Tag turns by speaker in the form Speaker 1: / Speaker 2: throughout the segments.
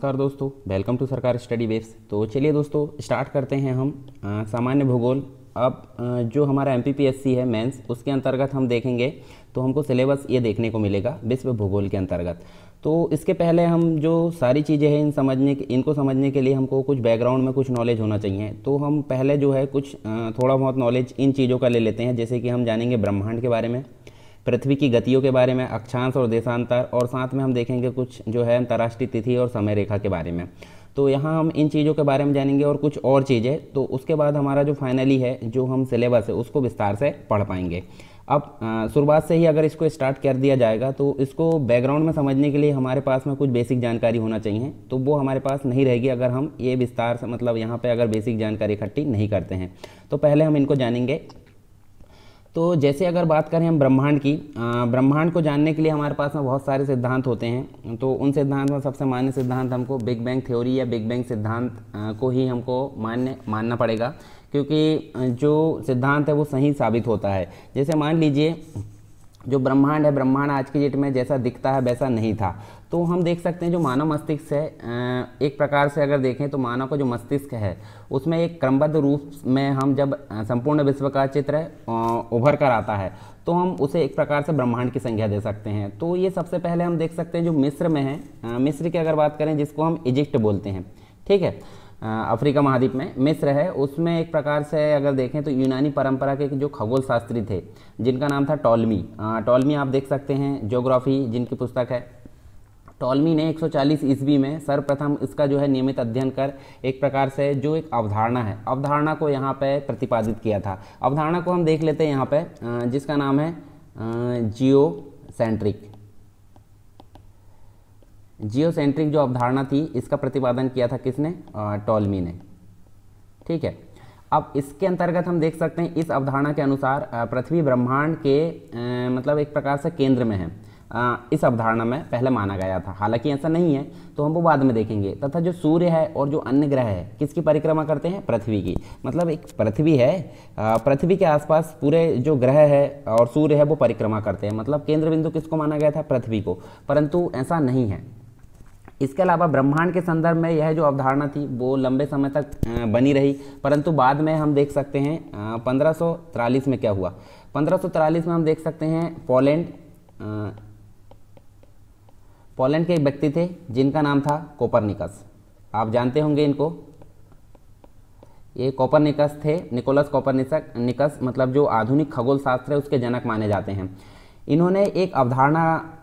Speaker 1: नमस्कार दोस्तों, welcome to सरकार स्टडी वेब्स। तो चलिए दोस्तों स्टार्ट करते हैं हम सामान्य भूगोल। अब जो हमारा एमपीपीएससी है मेंस, उसके अंतर्गत हम देखेंगे तो हमको सिलेबस ये देखने को मिलेगा विश्व भूगोल के अंतर्गत। तो इसके पहले हम जो सारी चीज़ें हैं इनको समझने के लिए हमको कुछ बैकग्राउंड में कुछ नॉलेज होना चाहिए। तो हम पहले जो है कुछ थोड़ा बहुत नॉलेज इन चीज़ों का ले लेते हैं। जैसे कि हम जानेंगे ब्रह्मांड के बारे में, पृथ्वी की गतियों के बारे में, अक्षांश और देशांतर, और साथ में हम देखेंगे कुछ जो है अंतर्राष्ट्रीय तिथि और समय रेखा के बारे में। तो यहाँ हम इन चीज़ों के बारे में जानेंगे और कुछ और चीज़ें। तो उसके बाद हमारा जो फाइनली है जो हम सिलेबस है उसको विस्तार से पढ़ पाएंगे। अब शुरुआत से ही अगर इसको स्टार्ट कर दिया जाएगा तो इसको बैकग्राउंड में समझने के लिए हमारे पास में कुछ बेसिक जानकारी होना चाहिए। तो वो हमारे पास नहीं रहेगी अगर हम ये विस्तार से मतलब यहाँ पे अगर बेसिक जानकारी इकट्ठी नहीं करते हैं। तो पहले हम इनको जानेंगे। तो जैसे अगर बात करें हम ब्रह्मांड की, ब्रह्मांड को जानने के लिए हमारे पास में बहुत सारे सिद्धांत होते हैं। तो उन सिद्धांत में सबसे मान्य सिद्धांत हमको बिग बैंग थ्योरी या बिग बैंग सिद्धांत को ही हमको मानना पड़ेगा, क्योंकि जो सिद्धांत है वो सही साबित होता है। जैसे मान लीजिए जो ब्रह्मांड है, ब्रह्मांड आज की डेट में जैसा दिखता है वैसा नहीं था। तो हम देख सकते हैं जो मानव मस्तिष्क है, एक प्रकार से अगर देखें तो मानव का जो मस्तिष्क है उसमें एक क्रमबद्ध रूप में हम जब संपूर्ण विश्व का चित्र उभर कर आता है तो हम उसे एक प्रकार से ब्रह्मांड की संज्ञा दे सकते हैं। तो ये सबसे पहले हम देख सकते हैं जो मिस्र में है, मिस्र की अगर बात करें जिसको हम इजिप्ट बोलते हैं, ठीक है, अफ्रीका महाद्वीप में मिस्र है। उसमें एक प्रकार से अगर देखें तो यूनानी परंपरा के जो खगोल शास्त्री थे जिनका नाम था टॉलमी। टॉलमी आप देख सकते हैं, ज्योग्राफी जिनकी पुस्तक है। टॉलमी ने 140 ईस्वी में सर्वप्रथम इसका जो है नियमित अध्ययन कर एक प्रकार से जो एक अवधारणा है, अवधारणा को यहाँ पे प्रतिपादित किया था। अवधारणा को हम देख लेते हैं यहाँ पे, जिसका नाम है जियोसेंट्रिक जो अवधारणा थी इसका प्रतिपादन किया था किसने? टॉलमी ने, ठीक है। अब इसके अंतर्गत हम देख सकते हैं इस अवधारणा के अनुसार पृथ्वी ब्रह्मांड के मतलब एक प्रकार से केंद्र में है। इस अवधारणा में पहले माना गया था, हालांकि ऐसा नहीं है तो हम वो बाद में देखेंगे। तथा जो सूर्य है और जो अन्य ग्रह है किसकी परिक्रमा करते हैं? पृथ्वी की। मतलब एक पृथ्वी है, पृथ्वी के आसपास पूरे जो ग्रह है और सूर्य है वो परिक्रमा करते हैं। मतलब केंद्र बिंदु किसको माना गया था? पृथ्वी को, परंतु ऐसा नहीं है। इसके अलावा ब्रह्मांड के संदर्भ में यह जो अवधारणा थी वो लंबे समय तक बनी रही, परंतु बाद में हम देख सकते हैं 1543 में क्या हुआ। 1543 में हम देख सकते हैं पोलैंड के एक व्यक्ति थे जिनका नाम था कोपरनिकस। आप जानते होंगे इनको, ये कोपरनिकस थे, निकोलस कोपरनिकस, मतलब जो आधुनिक खगोल शास्त्र है उसके जनक माने जाते हैं। इन्होंने एक अवधारणा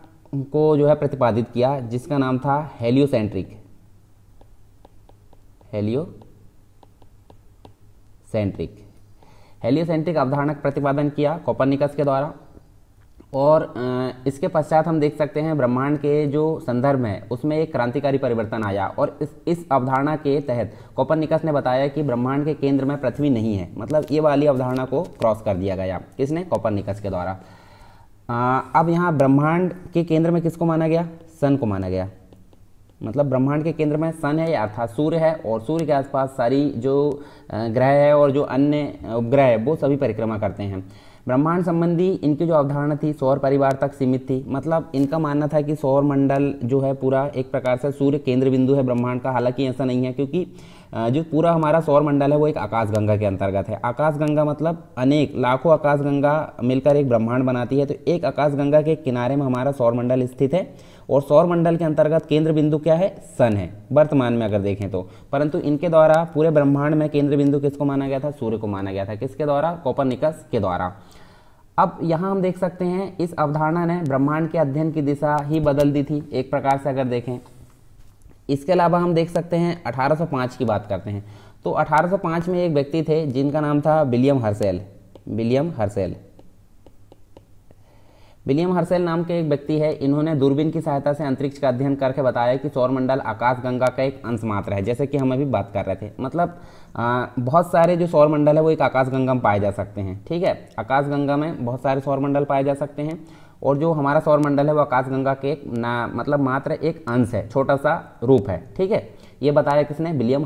Speaker 1: को जो है प्रतिपादित किया जिसका नाम था हेलियोसेंट्रिक अवधारणा का प्रतिपादन किया कोपरनिकस के द्वारा। और इसके पश्चात हम देख सकते हैं ब्रह्मांड के जो संदर्भ है उसमें एक क्रांतिकारी परिवर्तन आया। और इस अवधारणा के तहत कोपरनिकस ने बताया कि ब्रह्मांड के केंद्र में पृथ्वी नहीं है। मतलब ये वाली अवधारणा को क्रॉस कर दिया गया, किसने? कोपरनिकस के द्वारा। अब यहाँ ब्रह्मांड के केंद्र में किसको माना गया? सन को माना गया। मतलब ब्रह्मांड के केंद्र में सन है, अर्थात सूर्य है, और सूर्य के आसपास सारी जो ग्रह है और जो अन्य उपग्रह है वो सभी परिक्रमा करते हैं। ब्रह्मांड संबंधी इनकी जो अवधारणा थी सौर परिवार तक सीमित थी। मतलब इनका मानना था कि सौर मंडल जो है पूरा एक प्रकार से सूर्य केंद्र बिंदु है ब्रह्मांड का। हालांकि ऐसा नहीं है, क्योंकि जो पूरा हमारा सौर मंडल है वो एक आकाशगंगा के अंतर्गत है। आकाशगंगा मतलब अनेक लाखों आकाशगंगा मिलकर एक ब्रह्मांड बनाती है। तो एक आकाशगंगा के किनारे में हमारा सौर मंडल स्थित है, और सौर मंडल के अंतर्गत केंद्र बिंदु क्या है? सन है वर्तमान में अगर देखें तो। परंतु इनके द्वारा पूरे ब्रह्मांड में केंद्र बिंदु किसको माना गया था? सूर्य को माना गया था। किसके द्वारा? कोपरनिकस के द्वारा। अब यहाँ हम देख सकते हैं इस अवधारणा ने ब्रह्मांड के अध्ययन की दिशा ही बदल दी थी एक प्रकार से अगर देखें। इसके अलावा हम देख सकते हैं 1805 की बात करते हैं। तो 1805 में एक व्यक्ति थे जिनका नाम था विलियम हर्शेल नाम के एक व्यक्ति है। इन्होंने दूरबीन की सहायता से अंतरिक्ष का अध्ययन करके बताया कि सौरमंडल आकाशगंगा का एक अंश मात्र है, जैसे कि हम अभी बात कर रहे थे। मतलब बहुत सारे जो सौरमंडल है वो एक आकाशगंगा में पाए जा सकते हैं, ठीक है। आकाशगंगा में बहुत सारे सौरमंडल पाए जा सकते हैं, और जो हमारा सौरमंडल है वो आकाशगंगा के मतलब मात्र एक अंश है, छोटा सा रूप है, ठीक है। ये बताया किसने? विलियम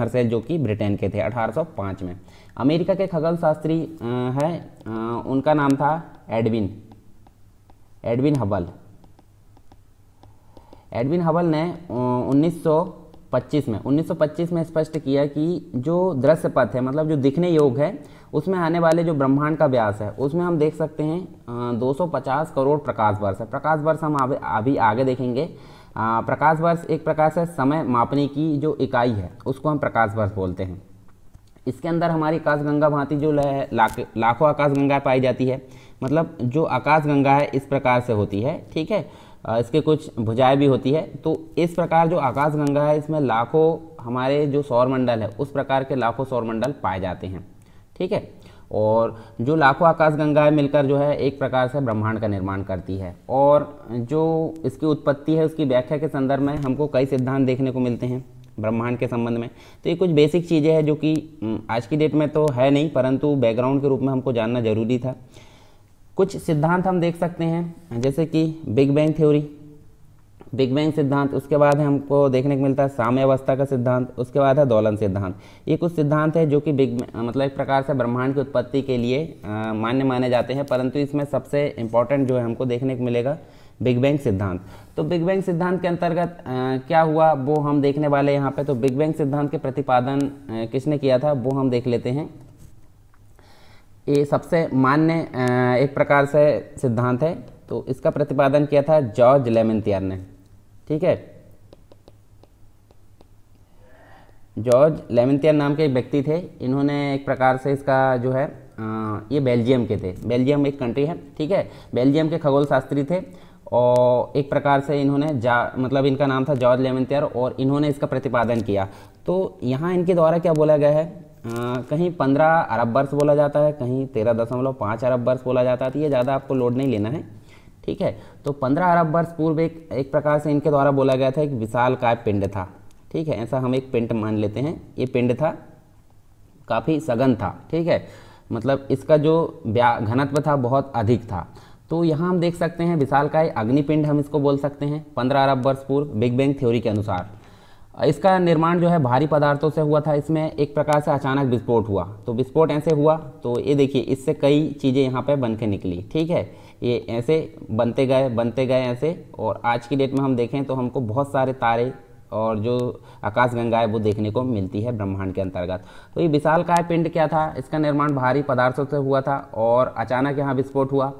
Speaker 1: हर्शेल जो कि ब्रिटेन के थे 1805 में। अमेरिका के खगोल शास्त्री हैं, उनका नाम था एडविन हबल। एडविन हबल ने 1925 में स्पष्ट किया कि जो दृश्य पथ है, मतलब जो दिखने योग्य है, उसमें आने वाले जो ब्रह्मांड का व्यास है उसमें हम देख सकते हैं 250 करोड़ प्रकाश वर्ष है। प्रकाश वर्ष हम अभी आगे देखेंगे। प्रकाश वर्ष एक प्रकार से समय मापने की जो इकाई है उसको हम प्रकाश वर्ष बोलते हैं। इसके अंदर हमारी आकाशगंगा भांति जो लाखों आकाशगंगा पाई जाती है, मतलब जो आकाशगंगा है इस प्रकार से होती है, ठीक है। इसके कुछ भुजाएं भी होती है। तो इस प्रकार जो आकाशगंगा है इसमें लाखों हमारे जो सौरमंडल है उस प्रकार के लाखों सौरमंडल पाए जाते हैं, ठीक है। और जो लाखों आकाशगंगाएं मिलकर जो है एक प्रकार से ब्रह्मांड का निर्माण करती है। और जो इसकी उत्पत्ति है उसकी व्याख्या के संदर्भ में हमको कई सिद्धांत देखने को मिलते हैं ब्रह्मांड के संबंध में। तो ये कुछ बेसिक चीज़ें हैं जो कि आज की डेट में तो है नहीं, परंतु बैकग्राउंड के रूप में हमको जानना जरूरी था। कुछ सिद्धांत हम देख सकते हैं जैसे कि big bang theory, big bang सिद्धांत, उसके बाद हमको देखने को मिलता है साम्यावस्था का सिद्धांत, उसके बाद है दोलन सिद्धांत। ये कुछ सिद्धांत है जो कि मतलब एक प्रकार से ब्रह्मांड की उत्पत्ति के लिए मान्य माने जाते हैं, परंतु इसमें सबसे इम्पोर्टेंट जो है हमको देखने को मिलेगा बिग बैंग सिद्धांत। तो बिग बैंग सिद्धांत के अंतर्गत क्या हुआ वो हम देखने वाले यहाँ पे। तो बिग बैंग सिद्धांत के प्रतिपादन किसने किया था वो हम देख लेते हैं। ये सबसे मान्य एक प्रकार से सिद्धांत है। तो इसका प्रतिपादन किया था जॉर्ज लेमेंतियर ने, ठीक है। जॉर्ज लेमेंतियर नाम के एक व्यक्ति थे। इन्होंने एक प्रकार से इसका जो है ये बेल्जियम के थे, बेल्जियम एक कंट्री है, ठीक है। बेल्जियम के खगोल शास्त्री थे और एक प्रकार से इन्होंने मतलब इनका नाम था जॉर्ज लेमेंतियर और इन्होंने इसका प्रतिपादन किया। तो यहाँ इनके द्वारा क्या बोला गया है, कहीं 15 अरब वर्ष बोला जाता है, कहीं 13.5 अरब वर्ष बोला जाता है। तो ये ज़्यादा आपको लोड नहीं लेना है, ठीक है। तो 15 अरब वर्ष पूर्व एक प्रकार से इनके द्वारा बोला गया था एक विशालकाय पिंड था, ठीक है। ऐसा हम एक पिंड मान लेते हैं। ये पिंड था, काफ़ी सघन था, ठीक है। मतलब इसका जो घनत्व था बहुत अधिक था। तो यहाँ हम देख सकते हैं विशालकाय अग्निपिंड हम इसको बोल सकते हैं 15 अरब वर्ष पूर्व बिग बैंग थ्योरी के अनुसार। इसका निर्माण जो है भारी पदार्थों से हुआ था। इसमें एक प्रकार से अचानक विस्फोट हुआ। तो विस्फोट ऐसे हुआ, तो ये देखिए इससे कई चीज़ें यहाँ पे बन के निकली, ठीक है। ये ऐसे बनते गए ऐसे। और आज की डेट में हम देखें तो हमको बहुत सारे तारे और जो आकाशगंगा है वो देखने को मिलती है ब्रह्मांड के अंतर्गत। तो ये विशालकाय पिंड क्या था, इसका निर्माण भारी पदार्थों से हुआ था और अचानक यहाँ विस्फोट हुआ।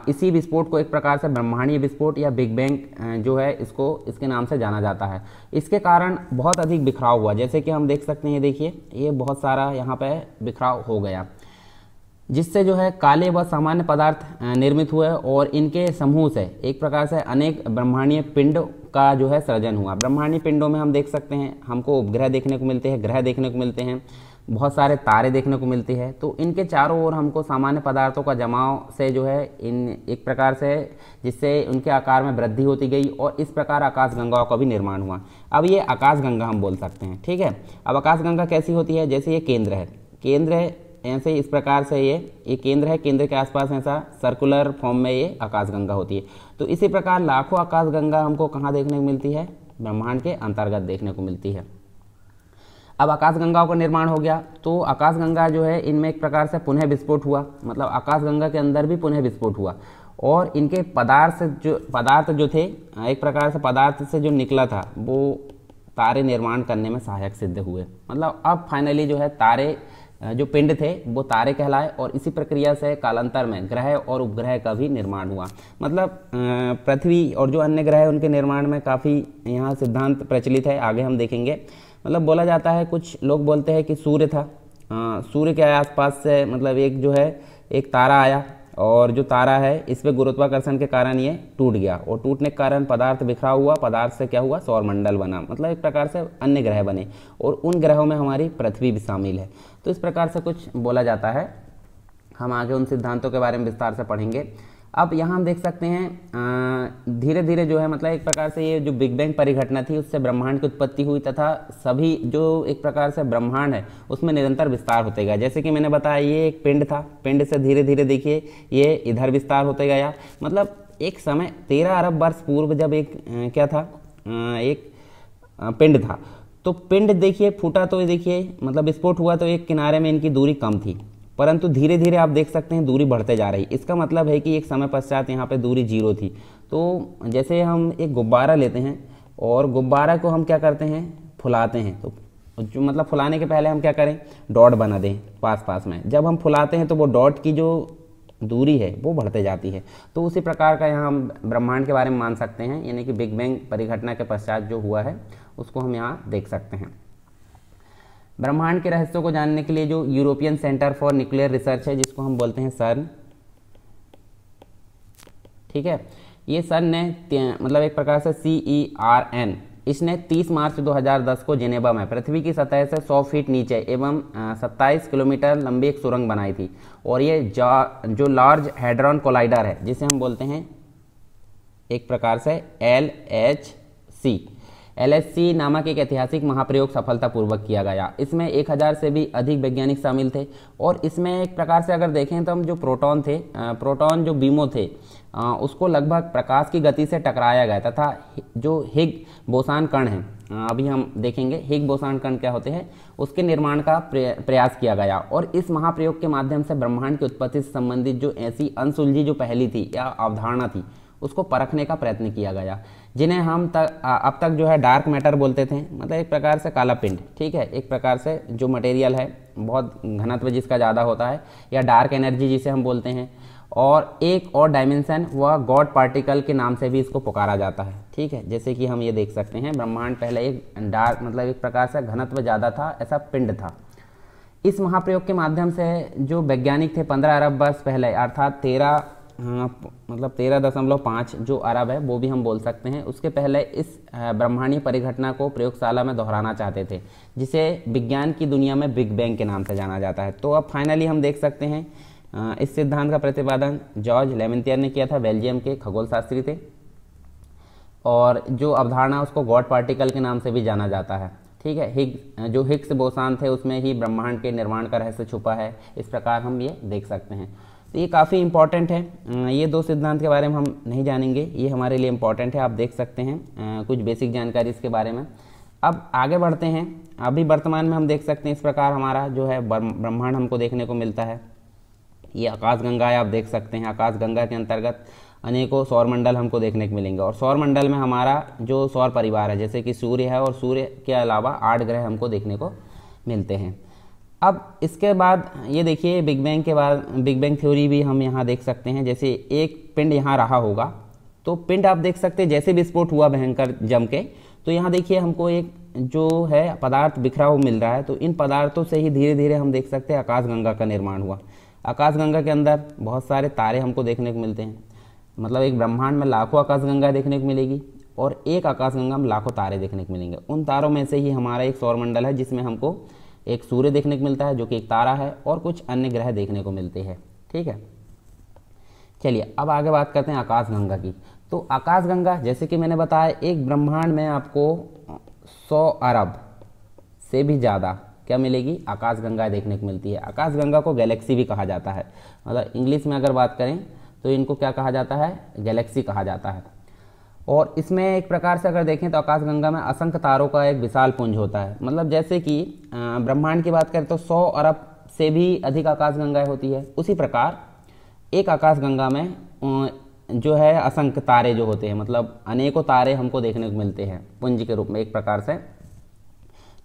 Speaker 1: इसी विस्फोट को एक प्रकार से ब्रह्मांडीय विस्फोट या बिग बैंग जो है इसके नाम से जाना जाता है। इसके कारण बहुत अधिक बिखराव हुआ, जैसे कि हम देख सकते हैं, देखिए ये बहुत सारा यहाँ पे बिखराव हो गया, जिससे जो है काले व सामान्य पदार्थ निर्मित हुए और इनके समूह से एक प्रकार से अनेक ब्रह्मांडीय पिंड का जो है सृजन हुआ। ब्रह्मांडीय पिंडों में हम देख सकते हैं हमको उपग्रह देखने को मिलते हैं, ग्रह देखने को मिलते हैं, बहुत सारे तारे देखने को मिलते हैं। तो इनके चारों ओर हमको सामान्य पदार्थों का जमाव से जो है इन एक प्रकार से जिससे उनके आकार में वृद्धि होती गई और इस प्रकार आकाशगंगाओं का भी निर्माण हुआ। अब ये आकाशगंगा हम बोल सकते हैं, ठीक है। अब आकाशगंगा कैसी होती है, जैसे ये केंद्र है, केंद्र ऐसे इस प्रकार से ये केंद्र है, केंद्र के आसपास ऐसा सर्कुलर फॉर्म में ये आकाशगंगा होती है। तो इसी प्रकार लाखों आकाशगंगा हमको कहाँ देखने को मिलती है, ब्रह्मांड के अंतर्गत देखने को मिलती है। अब आकाशगंगाओं का निर्माण हो गया, तो आकाशगंगा जो है इनमें एक प्रकार से पुनः विस्फोट हुआ, मतलब आकाशगंगा के अंदर भी पुनः विस्फोट हुआ और इनके पदार्थ जो थे एक प्रकार से पदार्थ से जो निकला था वो तारे निर्माण करने में सहायक सिद्ध हुए। मतलब अब फाइनली जो है तारे जो पिंड थे वो तारे कहलाए और इसी प्रक्रिया से कालांतर में ग्रह और उपग्रह का भी निर्माण हुआ। मतलब पृथ्वी और जो अन्य ग्रह उनके निर्माण में काफ़ी यहाँ सिद्धांत प्रचलित है, आगे हम देखेंगे। मतलब बोला जाता है, कुछ लोग बोलते हैं कि सूर्य था, सूर्य के आसपास से मतलब एक जो है एक तारा आया और जो तारा है इस पर गुरुत्वाकर्षण के कारण ये टूट गया और टूटने के कारण पदार्थ बिखरा हुआ, पदार्थ से क्या हुआ, सौरमंडल बना। मतलब एक प्रकार से अन्य ग्रह बने और उन ग्रहों में हमारी पृथ्वी भी शामिल है। तो इस प्रकार से कुछ बोला जाता है। हम आगे उन सिद्धांतों के बारे में विस्तार से पढ़ेंगे। अब यहाँ हम देख सकते हैं धीरे धीरे जो है मतलब एक प्रकार से ये जो बिग बैंग परिघटना थी उससे ब्रह्मांड की उत्पत्ति हुई तथा सभी जो एक प्रकार से ब्रह्मांड है उसमें निरंतर विस्तार होते गया। जैसे कि मैंने बताया ये एक पिंड था, पिंड से धीरे धीरे देखिए ये इधर विस्तार होते गया। मतलब एक समय 13 अरब वर्ष पूर्व जब एक क्या था, एक पिंड था, तो पिंड देखिए फूटा तो देखिए मतलब विस्फोट हुआ तो एक किनारे में इनकी दूरी कम थी, परंतु धीरे धीरे आप देख सकते हैं दूरी बढ़ते जा रही। इसका मतलब है कि एक समय पश्चात यहाँ पे दूरी 0 थी। तो जैसे हम एक गुब्बारा लेते हैं और गुब्बारा को हम क्या करते हैं, फुलाते हैं। तो जो मतलब फुलाने के पहले हम क्या करें, डॉट बना दें पास पास में। जब हम फुलाते हैं तो वो डॉट की जो दूरी है वो बढ़ते जाती है। तो उसी प्रकार का यहाँ हम ब्रह्मांड के बारे में मान सकते हैं, यानी कि बिग बैंग परिघटना के पश्चात जो हुआ है उसको हम यहाँ देख सकते हैं। ब्रह्मांड के रहस्यों को जानने के लिए जो European centre for nuclear research है, जिसको हम बोलते हैं सर्न, ठीक है, ये सर्न ने मतलब एक प्रकार से CERN, इसने 30 मार्च 2010 को जेनेवा में पृथ्वी की सतह से 100 फीट नीचे एवं 27 किलोमीटर लंबी एक सुरंग बनाई थी। और ये जो लार्ज हैड्रॉन कोलाइडर है, जिसे हम बोलते हैं एक प्रकार से LHC नामक एक ऐतिहासिक महाप्रयोग सफलतापूर्वक किया गया। इसमें 1000 से भी अधिक वैज्ञानिक शामिल थे। और इसमें एक प्रकार से अगर देखें तो हम जो प्रोटॉन जो बीमों थे उसको लगभग प्रकाश की गति से टकराया गया तथा जो हिग बोसान कण हैं, अभी हम देखेंगे हिग बोसान कण क्या होते हैं, उसके निर्माण का प्रयास किया गया। और इस महाप्रयोग के माध्यम से ब्रह्मांड की उत्पत्ति से संबंधित जो ऐसी अनसुलझी जो पहली थी या अवधारणा थी उसको परखने का प्रयत्न किया गया, जिन्हें हम अब तक जो है डार्क मैटर बोलते थे, मतलब एक प्रकार से काला पिंड, ठीक है, एक प्रकार से जो मटेरियल है बहुत घनत्व जिसका ज़्यादा होता है, या डार्क एनर्जी जिसे हम बोलते हैं। और एक और डायमेंशन वह गॉड पार्टिकल के नाम से भी इसको पुकारा जाता है, ठीक है। जैसे कि हम ये देख सकते हैं ब्रह्मांड पहले एक डार्क मतलब एक प्रकार से घनत्व ज़्यादा था, ऐसा पिंड था। इस महाप्रयोग के माध्यम से जो वैज्ञानिक थे 15 अरब वर्ष पहले, अर्थात 13.5 जो अरब है वो भी हम बोल सकते हैं, उसके पहले इस ब्रह्मांडीय परिघटना को प्रयोगशाला में दोहराना चाहते थे, जिसे विज्ञान की दुनिया में बिग बैंग के नाम से जाना जाता है। तो अब फाइनली हम देख सकते हैं इस सिद्धांत का प्रतिपादन जॉर्ज लेमेंटियर ने किया था, बेल्जियम के खगोल शास्त्री थे। और जो अवधारणा उसको गॉड पार्टिकल के नाम से भी जाना जाता है, ठीक है। जो हिग्स बोसान थे उसमें ही ब्रह्मांड के निर्माण का रहस्य छुपा है, इस प्रकार हम ये देख सकते हैं। तो ये काफ़ी इंपॉर्टेंट है। ये 2 सिद्धांत के बारे में हम नहीं जानेंगे, ये हमारे लिए इंपॉर्टेंट है, आप देख सकते हैं कुछ बेसिक जानकारी इसके बारे में। अब आगे बढ़ते हैं। अभी वर्तमान में हम देख सकते हैं इस प्रकार हमारा जो है ब्रह्मांड हमको देखने को मिलता है। ये आकाशगंगा है, आप देख सकते हैं। आकाशगंगा के अंतर्गत अनेकों सौरमंडल हमको देखने को मिलेंगे। और सौरमंडल में हमारा जो सौर परिवार है, जैसे कि सूर्य है, और सूर्य के अलावा 8 ग्रह हमको देखने को मिलते हैं। अब इसके बाद ये देखिए बिग बैंग के बाद बिग बैंग थ्योरी भी हम यहाँ देख सकते हैं। जैसे एक पिंड यहाँ रहा होगा, तो पिंड आप देख सकते हैं जैसे विस्फोट हुआ भयंकर जम के, तो यहाँ देखिए हमको एक जो है पदार्थ बिखरा हुआ मिल रहा है। तो इन पदार्थों से ही धीरे धीरे हम देख सकते हैं आकाशगंगा का निर्माण हुआ। आकाशगंगा के अंदर बहुत सारे तारे हमको देखने को मिलते हैं, मतलब एक ब्रह्मांड में लाखों आकाशगंगा देखने को मिलेगी और एक आकाशगंगा में लाखों तारे देखने को मिलेंगे। उन तारों में से ही हमारा एक सौरमंडल है, जिसमें हमको एक सूर्य देखने को मिलता है जो कि एक तारा है, और कुछ अन्य ग्रह देखने को मिलते हैं, ठीक है। चलिए अब आगे बात करते हैं आकाशगंगा की। तो आकाशगंगा जैसे कि मैंने बताया, एक ब्रह्मांड में आपको 100 अरब से भी ज़्यादा क्या मिलेगी, आकाशगंगा देखने को मिलती है। आकाशगंगा को गैलेक्सी भी कहा जाता है, मतलब इंग्लिश में अगर बात करें तो इनको क्या कहा जाता है, गैलेक्सी कहा जाता है। और इसमें एक प्रकार से अगर देखें तो आकाशगंगा में असंख्य तारों का एक विशाल पुंज होता है। मतलब जैसे कि ब्रह्मांड की बात करें तो 100 अरब से भी अधिक आकाशगंगाएं होती है, उसी प्रकार एक आकाशगंगा में जो है असंख्य तारे जो होते हैं, मतलब अनेकों तारे हमको देखने को मिलते हैं पुंज के रूप में एक प्रकार से।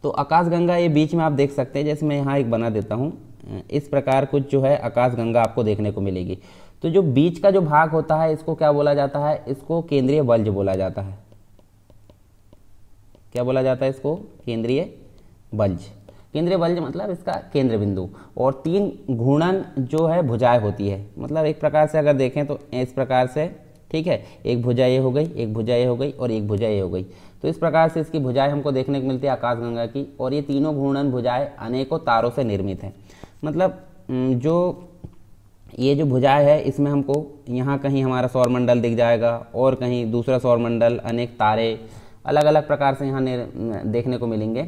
Speaker 1: तो आकाशगंगा ये बीच में आप देख सकते हैं, जैसे मैं यहाँ एक बना देता हूँ, इस प्रकार कुछ जो है आकाशगंगा आपको देखने को मिलेगी। तो जो बीच का जो भाग होता है इसको क्या बोला जाता है, इसको केंद्रीय बल्ज बोला जाता है। क्या बोला जाता है इसको, केंद्रीय बल्ज। केंद्रीय बल्ज मतलब इसका केंद्र बिंदु। और 3 घूर्णन जो है भुजाएं होती है, मतलब एक प्रकार से अगर देखें तो इस प्रकार से, ठीक है, एक भुजा ये हो गई, एक भुजा ये हो गई और एक भुजा ये हो गई। तो इस प्रकार से इसकी भुजाएं हमको देखने को मिलती है आकाशगंगा की। और ये तीनों घूर्णन भुजाएं अनेकों तारों से निर्मित हैं। मतलब जो ये जो भुजाएं है इसमें हमको यहाँ कहीं हमारा सौरमंडल दिख जाएगा और कहीं दूसरा सौरमंडल, अनेक तारे अलग अलग प्रकार से यहाँ देखने को मिलेंगे।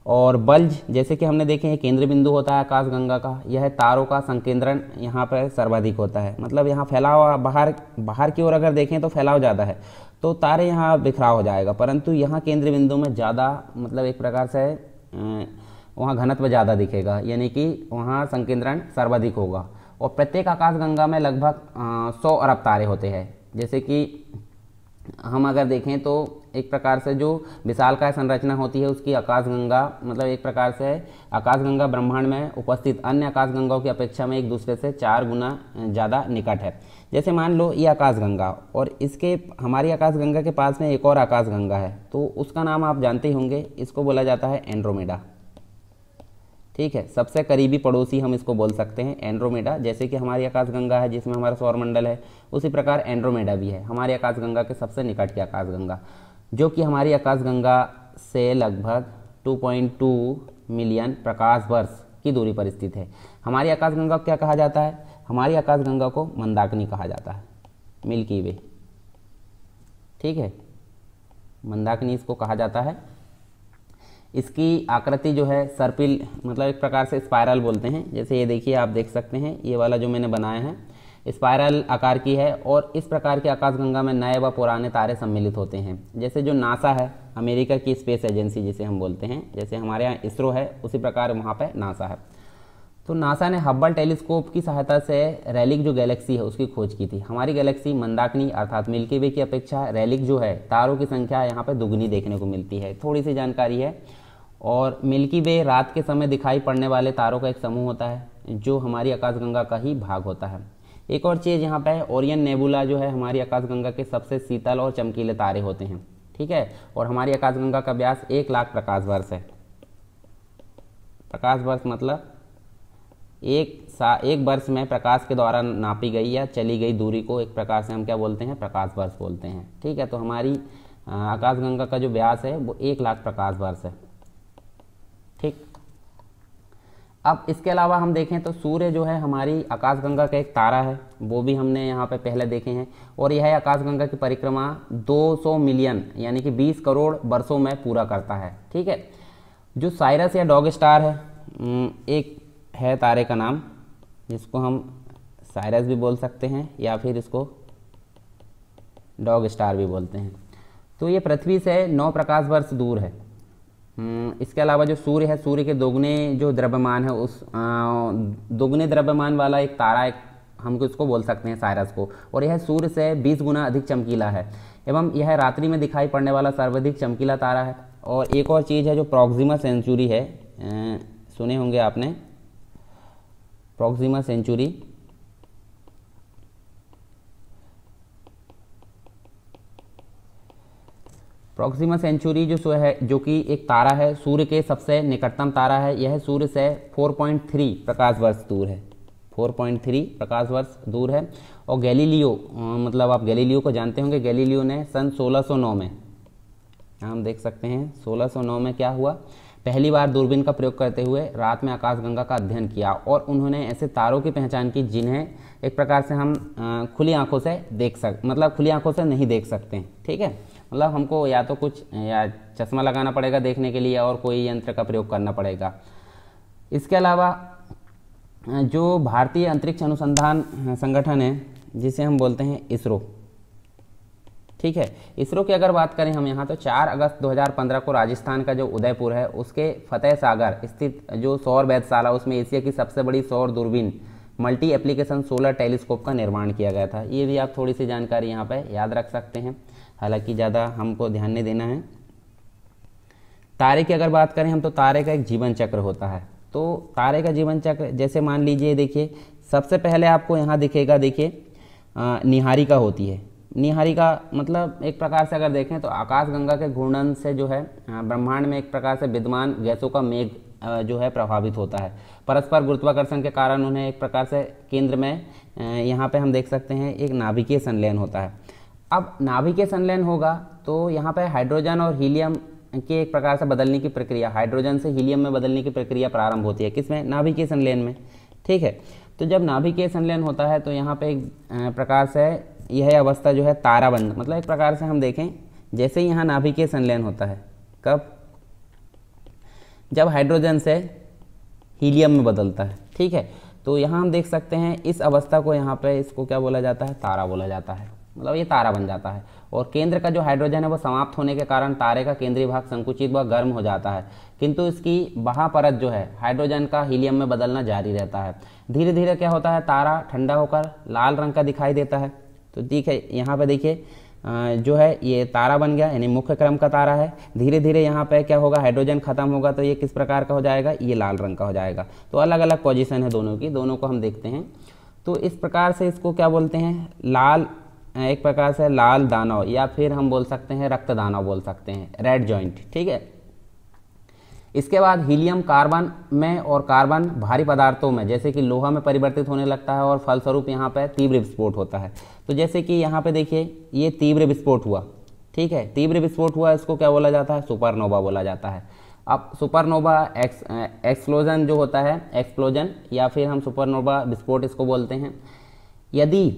Speaker 1: और बल्ज जैसे कि हमने देखे हैं केंद्र बिंदु होता है आकाशगंगा का, यह तारों का संकेंद्रण यहाँ पर सर्वाधिक होता है। मतलब यहाँ फैलाव बाहर की ओर अगर देखें तो फैलाव ज़्यादा है, तो तारे यहाँ बिखराव हो जाएगा, परंतु यहाँ केंद्र बिंदु में ज़्यादा मतलब एक प्रकार से वहाँ घनत्व ज़्यादा दिखेगा, यानी कि वहाँ संकेंद्रण सर्वाधिक होगा। और प्रत्येक आकाशगंगा में लगभग 100 अरब तारे होते हैं। जैसे कि हम अगर देखें तो एक प्रकार से जो विशालकाय संरचना होती है उसकी आकाशगंगा, मतलब एक प्रकार से आकाशगंगा ब्रह्मांड में उपस्थित अन्य आकाशगंगाओं की अपेक्षा में एक दूसरे से 4 गुना ज़्यादा निकट है। जैसे मान लो ये आकाशगंगा और इसके हमारी आकाशगंगा के पास में एक और आकाशगंगा है, तो उसका नाम आप जानते ही होंगे, इसको बोला जाता है एंड्रोमेडा। ठीक है, सबसे करीबी पड़ोसी हम इसको बोल सकते हैं एंड्रोमेडा। जैसे कि हमारी आकाशगंगा है जिसमें हमारा सौरमंडल है, उसी प्रकार एंड्रोमेडा भी है हमारी आकाशगंगा के सबसे निकट की आकाशगंगा, जो कि हमारी आकाशगंगा से लगभग 2.2 मिलियन प्रकाश वर्ष की दूरी पर स्थित है। हमारी आकाशगंगा को क्या कहा जाता है? हमारी आकाशगंगा को मंदाकिनी कहा जाता है, मिल्की वे। ठीक है, मंदाकिनी इसको कहा जाता है। इसकी आकृति जो है सर्पिल, मतलब एक प्रकार से स्पाइरल बोलते हैं। जैसे ये देखिए, आप देख सकते हैं ये वाला जो मैंने बनाया है स्पाइरल आकार की है। और इस प्रकार की आकाशगंगा में नए व पुराने तारे सम्मिलित होते हैं। जैसे जो नासा है, अमेरिका की स्पेस एजेंसी जिसे हम बोलते हैं, जैसे हमारे यहाँ इसरो है, उसी प्रकार वहाँ पर नासा है। तो नासा ने हब्बल टेलीस्कोप की सहायता से रेलिक जो गैलेक्सी है उसकी खोज की थी। हमारी गैलेक्सी मंदाकिनी अर्थात मिल्की वे की अपेक्षा रेलिक जो है तारों की संख्या यहाँ पर दुगनी देखने को मिलती है। थोड़ी सी जानकारी है। और मिल्की वे रात के समय दिखाई पड़ने वाले तारों का एक समूह होता है जो हमारी आकाशगंगा का ही भाग होता है। एक और चीज़ यहाँ पे ओरियन नेबुला जो है हमारी आकाशगंगा के सबसे शीतल और चमकीले तारे होते हैं। ठीक है, और हमारी आकाशगंगा का व्यास 1 लाख प्रकाश वर्ष है। प्रकाश वर्ष मतलब एक वर्ष में प्रकाश के द्वारा नापी गई या चली गई दूरी को एक प्रकार से हम क्या बोलते हैं? प्रकाश वर्ष बोलते हैं। ठीक है, तो हमारी आकाशगंगा का जो व्यास है वो 1 लाख प्रकाश वर्ष है। ठीक, अब इसके अलावा हम देखें तो सूर्य जो है हमारी आकाशगंगा का एक तारा है, वो भी हमने यहाँ पे पहले देखे हैं। और यह आकाशगंगा की परिक्रमा 200 मिलियन यानी कि 20 करोड़ वर्षों में पूरा करता है। ठीक है, जो साइरस या डॉग स्टार है, एक है तारे का नाम जिसको हम साइरस भी बोल सकते हैं या फिर इसको डॉग स्टार भी बोलते हैं। तो ये पृथ्वी से 9 प्रकाश वर्ष दूर है। इसके अलावा जो सूर्य है, सूर्य के दोगुने जो द्रव्यमान है, उस दोगुने द्रव्यमान वाला एक तारा हम इसको बोल सकते हैं साइरस को। और यह सूर्य से 20 गुना अधिक चमकीला है एवं यह रात्रि में दिखाई पड़ने वाला सर्वाधिक चमकीला तारा है। और एक और चीज़ है जो प्रॉक्सिमा सेंचुरी है, सुने होंगे आपने प्रॉक्सिमा सेंचुरी। प्रॉक्सिमा सेंचुरी जो कि एक तारा है, सूर्य के सबसे निकटतम तारा है। यह सूर्य से 4.3 प्रकाश वर्ष दूर है, 4.3 प्रकाश वर्ष दूर है। और गैलीलियो, मतलब आप गैलीलियो को जानते होंगे, गैलीलियो ने सन 1609 में, हम देख सकते हैं 1609 में क्या हुआ, पहली बार दूरबीन का प्रयोग करते हुए रात में आकाशगंगा का अध्ययन किया। और उन्होंने ऐसे तारों की पहचान की जिन्हें एक प्रकार से हम खुली आंखों से मतलब खुली आंखों से नहीं देख सकते हैं। ठीक है, मतलब हमको या तो कुछ या चश्मा लगाना पड़ेगा देखने के लिए और कोई यंत्र का प्रयोग करना पड़ेगा। इसके अलावा जो भारतीय अंतरिक्ष अनुसंधान संगठन है जिसे हम बोलते हैं इसरो, ठीक है, इसरो की अगर बात करें हम यहाँ तो 4 अगस्त 2015 को राजस्थान का जो उदयपुर है उसके फतेह सागर स्थित जो सौर वेधशाला, उसमें एशिया की सबसे बड़ी सौर दूरबीन मल्टी एप्लीकेशन सोलर टेलीस्कोप का निर्माण किया गया था। ये भी आप थोड़ी सी जानकारी यहाँ पे याद रख सकते हैं, हालांकि ज़्यादा हमको ध्यान नहीं देना है। तारे की अगर बात करें हम तो तारे का एक जीवन चक्र होता है। तो तारे का जीवन चक्र जैसे मान लीजिए, देखिए सबसे पहले आपको यहाँ दिखेगा, देखिए निहारिका होती है। निहारिका मतलब एक प्रकार से अगर देखें तो आकाशगंगा के घूर्णन से जो है ब्रह्मांड में एक प्रकार से विद्यमान गैसों का मेघ जो है प्रभावित होता है। परस्पर गुरुत्वाकर्षण के कारण उन्हें एक प्रकार से केंद्र में यहाँ पे हम देख सकते हैं एक नाभिकीय संलयन होता है। अब नाभिकीय संलयन होगा तो यहाँ पे हाइड्रोजन और हीलियम के एक प्रकार से बदलने की प्रक्रिया, हाइड्रोजन से हीलियम में बदलने की प्रक्रिया प्रारंभ होती है। किसमें? नाभिकीय संलयन में। ठीक है, तो जब नाभिकीय संलयन होता है तो यहाँ पे एक प्रकार से यह अवस्था जो है ताराबंध, मतलब एक प्रकार से हम देखें जैसे ही यहाँ नाभिकीय संलयन होता है, कब? जब हाइड्रोजन से हीलियम में बदलता है। ठीक है, तो यहाँ हम देख सकते हैं इस अवस्था को, यहाँ पे इसको क्या बोला जाता है? तारा बोला जाता है। मतलब ये तारा बन जाता है। और केंद्र का जो हाइड्रोजन है वो समाप्त होने के कारण तारे का केंद्रीय भाग संकुचित व गर्म हो जाता है, किंतु इसकी बाह्य परत जो है हाइड्रोजन का हीलियम में बदलना जारी रहता है। धीरे धीरे क्या होता है, तारा ठंडा होकर लाल रंग का दिखाई देता है। तो ठीक है, यहाँ पे देखिए जो है ये तारा बन गया, यानी मुख्य क्रम का तारा है। धीरे धीरे यहाँ पे क्या होगा, हाइड्रोजन खत्म होगा तो ये किस प्रकार का हो जाएगा, ये लाल रंग का हो जाएगा। तो अलग अलग पोजीशन है दोनों की, दोनों को हम देखते हैं। तो इस प्रकार से इसको क्या बोलते हैं, लाल, एक प्रकार से लाल दानव, या फिर हम बोल सकते हैं रक्त दानव बोल सकते हैं, रेड जॉइंट। ठीक है, इसके बाद हीलियम कार्बन में और कार्बन भारी पदार्थों में जैसे कि लोहा में परिवर्तित होने लगता है और फलस्वरूप यहाँ पे तीव्र विस्फोट होता है। तो जैसे कि यहाँ पे देखिए ये तीव्र विस्फोट हुआ, ठीक है, तीव्र विस्फोट हुआ, इसको क्या बोला जाता है, सुपरनोवा बोला जाता है। अब सुपरनोवा एक्सप्लोजन जो होता है, एक्सप्लोजन या फिर हम सुपरनोवा विस्फोट इसको बोलते हैं। यदि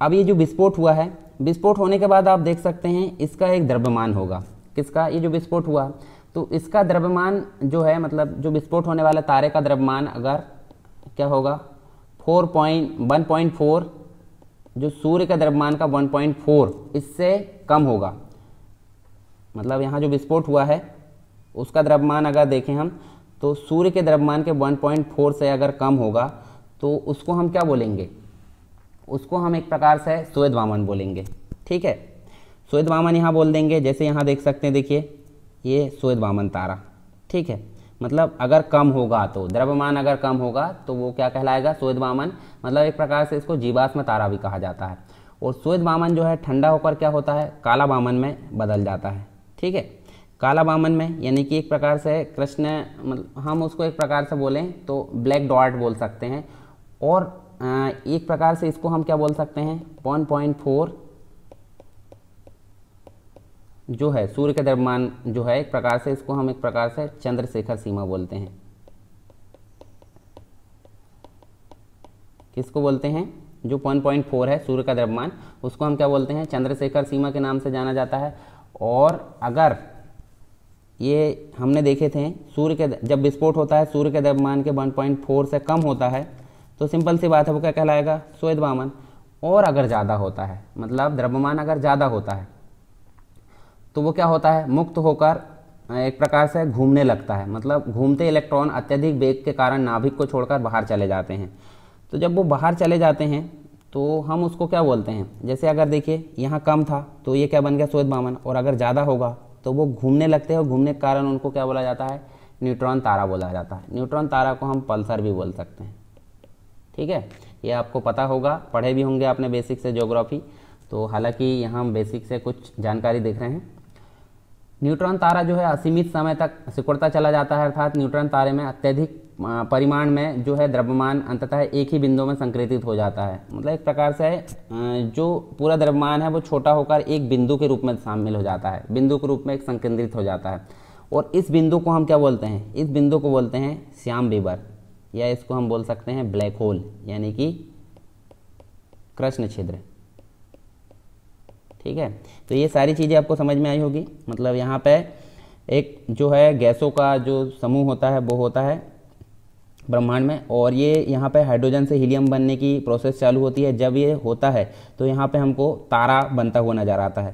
Speaker 1: अब ये जो विस्फोट हुआ है, विस्फोट होने के बाद आप देख सकते हैं इसका एक द्रव्यमान होगा, किसका, ये जो विस्फोट हुआ तो इसका द्रव्यमान जो है, मतलब जो विस्फोट होने वाले तारे का द्रव्यमान अगर क्या होगा 1.4, जो सूर्य का द्रव्यमान का 1.4 इससे कम होगा। मतलब यहाँ जो विस्फोट हुआ है उसका द्रव्यमान अगर देखें हम तो सूर्य के द्रव्यमान के 1.4 से अगर कम होगा तो उसको हम क्या बोलेंगे, उसको हम एक प्रकार से श्वेत वामन बोलेंगे। ठीक है, श्वेत वामन यहाँ बोल देंगे। जैसे यहाँ देख सकते हैं, देखिए ये श्वेत वामन तारा। ठीक है, मतलब अगर कम होगा तो द्रव्यमान अगर कम होगा तो वो क्या कहलाएगा, श्वेत वामन। मतलब एक प्रकार से इसको जीवाश्म तारा भी कहा जाता है। और श्वेत वामन जो है ठंडा होकर क्या होता है, काला वामन में बदल जाता है। ठीक है, काला वामन में, यानी कि एक प्रकार से कृष्ण, मतलब हम उसको एक प्रकार से बोलें तो ब्लैक डॉट बोल सकते हैं। और एक प्रकार से इसको हम क्या बोल सकते हैं, 1.4 जो है सूर्य के द्रव्यमान जो है, एक प्रकार से इसको हम एक प्रकार से चंद्रशेखर सीमा बोलते हैं। किसको बोलते हैं, जो 1.4 है सूर्य का द्रव्यमान, उसको हम क्या बोलते हैं, चंद्रशेखर सीमा के नाम से जाना जाता है। और अगर ये हमने देखे थे सूर्य के, जब विस्फोट होता है सूर्य के द्रव्यमान के 1.4 से कम होता है तो सिंपल सी बात है वो क्या कहलाएगा, श्वेत वामन। और अगर ज़्यादा होता है, मतलब द्रव्यमान अगर ज़्यादा होता है तो वो क्या होता है, मुक्त होकर एक प्रकार से घूमने लगता है। मतलब घूमते इलेक्ट्रॉन अत्यधिक वेग के कारण नाभिक को छोड़कर बाहर चले जाते हैं। तो जब वो बाहर चले जाते हैं तो हम उसको क्या बोलते हैं, जैसे अगर देखिए यहाँ कम था तो ये क्या बन गया, श्वेत वामन। और अगर ज़्यादा होगा तो वो घूमने लगते हैं और घूमने के कारण उनको क्या बोला जाता है, न्यूट्रॉन तारा बोला जाता है। न्यूट्रॉन तारा को हम पल्सर भी बोल सकते हैं। ठीक है, ये आपको पता होगा, पढ़े भी होंगे आपने बेसिक से ज्योग्राफी। तो हालांकि यहाँ हम बेसिक से कुछ जानकारी देख रहे हैं। न्यूट्रॉन तारा जो है असीमित समय तक सिकुड़ता चला जाता है, अर्थात न्यूट्रॉन तारे में अत्यधिक परिमाण में जो है द्रव्यमान अंततः एक ही बिंदु में संकृतित हो जाता है। मतलब एक प्रकार से जो पूरा द्रव्यमान है वो छोटा होकर एक बिंदु के रूप में शामिल हो जाता है, बिंदु के रूप में एक संकेंद्रित हो जाता है। और इस बिंदु को हम क्या बोलते हैं, इस बिंदु को बोलते हैं श्याम बीवर, या इसको हम बोल सकते हैं ब्लैक होल, यानी कि कृष्ण छिद्र। ठीक है, तो ये सारी चीज़ें आपको समझ में आई होगी। मतलब यहाँ पे एक जो है गैसों का जो समूह होता है वो होता है ब्रह्मांड में, और ये यहाँ पे हाइड्रोजन से हीलियम बनने की प्रोसेस चालू होती है। जब ये होता है तो यहाँ पे हमको तारा बनता हुआ नजर आता है।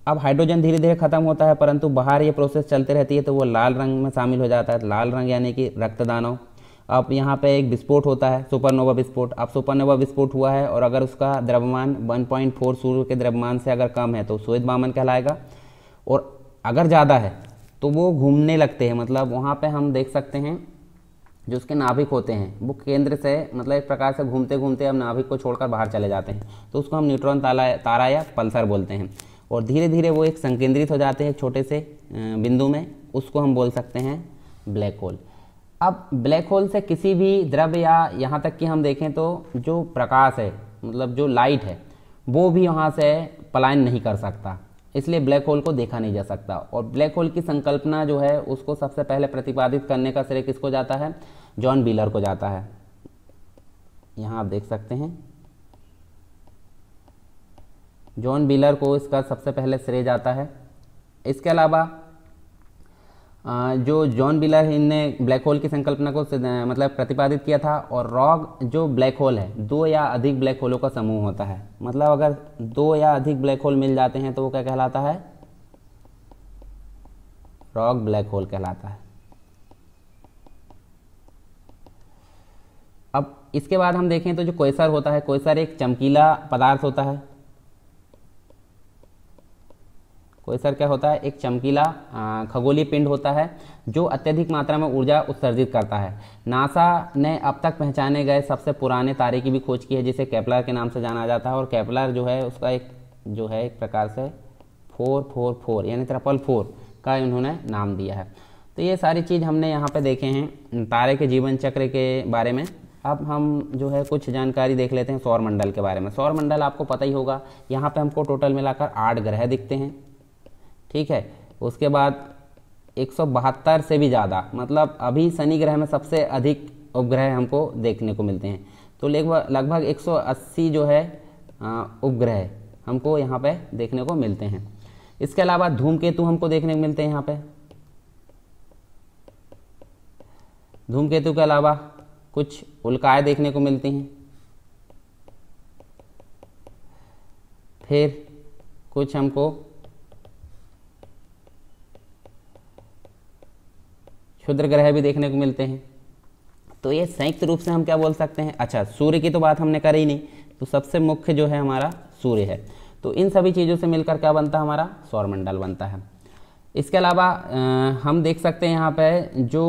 Speaker 1: अब हाइड्रोजन धीरे धीरे खत्म होता है, परंतु बाहर ये प्रोसेस चलते रहती है तो वो लाल रंग में शामिल हो जाता है। लाल रंग यानी कि रक्तदानव। अब यहाँ पे एक विस्फोट होता है, सुपरनोवा विस्फोट। अब सुपरनोवा विस्फोट हुआ है और अगर उसका द्रव्यमान 1.4 सूर्य के द्रव्यमान से अगर कम है तो श्वेत वामन कहलाएगा। और अगर ज़्यादा है तो वो घूमने लगते हैं। मतलब वहाँ पे हम देख सकते हैं जो उसके नाभिक होते हैं वो केंद्र से, मतलब एक प्रकार से घूमते घूमते अब नाभिक को छोड़कर बाहर चले जाते हैं, तो उसको हम न्यूट्रॉन तारा या पल्सर बोलते हैं। और धीरे धीरे वो एक संकेंद्रित हो जाते हैं एक छोटे से बिंदु में, उसको हम बोल सकते हैं ब्लैक होल। अब ब्लैक होल से किसी भी द्रव्य या यहाँ तक कि हम देखें तो जो प्रकाश है, मतलब जो लाइट है, वो भी वहाँ से पलायन नहीं कर सकता, इसलिए ब्लैक होल को देखा नहीं जा सकता। और ब्लैक होल की संकल्पना जो है उसको सबसे पहले प्रतिपादित करने का श्रेय किसको जाता है, जॉन व्हीलर को जाता है। यहाँ आप देख सकते हैं जॉन व्हीलर को इसका सबसे पहले श्रेय जाता है। इसके अलावा जो जॉन व्हीलर ने ब्लैक होल की संकल्पना को मतलब प्रतिपादित किया था। और रॉग जो ब्लैक होल है, दो या अधिक ब्लैक होलों का समूह होता है। मतलब अगर दो या अधिक ब्लैक होल मिल जाते हैं तो वो क्या कहलाता है? रॉग ब्लैक होल कहलाता है। अब इसके बाद हम देखें तो जो क्वेसर होता है, क्वेसर एक चमकीला पदार्थ होता है। क्वेसर क्या होता है? एक चमकीला खगोलीय पिंड होता है जो अत्यधिक मात्रा में ऊर्जा उत्सर्जित करता है। नासा ने अब तक पहचाने गए सबसे पुराने तारे की भी खोज की है, जिसे केपलर के नाम से जाना जाता है। और केपलर जो है उसका एक प्रकार से 444 यानी 444 का इन्होंने नाम दिया है। तो ये सारी चीज़ हमने यहाँ पे देखे हैं तारे के जीवन चक्र के बारे में। अब हम जो है कुछ जानकारी देख लेते हैं सौर मंडल के बारे में। सौर मंडल आपको पता ही होगा, यहाँ पे हमको टोटल मिलाकर 8 ग्रह दिखते हैं, ठीक है। उसके बाद 172 से भी ज़्यादा, मतलब अभी शनि ग्रह में सबसे अधिक उपग्रह हमको देखने को मिलते हैं। तो लगभग 180 जो है उपग्रह हमको यहाँ पे देखने को मिलते हैं। इसके अलावा धूमकेतु हमको देखने को मिलते हैं यहाँ पे। धूमकेतु के अलावा कुछ उल्काएं देखने को मिलती हैं। फिर कुछ हमको क्षुद्र ग्रह भी देखने को मिलते हैं। तो ये संयुक्त रूप से हम क्या बोल सकते हैं? अच्छा, सूर्य की तो बात हमने करी नहीं, तो सबसे मुख्य जो है हमारा सूर्य है। तो इन सभी चीज़ों से मिलकर क्या बनता है? हमारा सौरमंडल बनता है। इसके अलावा हम देख सकते हैं यहाँ पे जो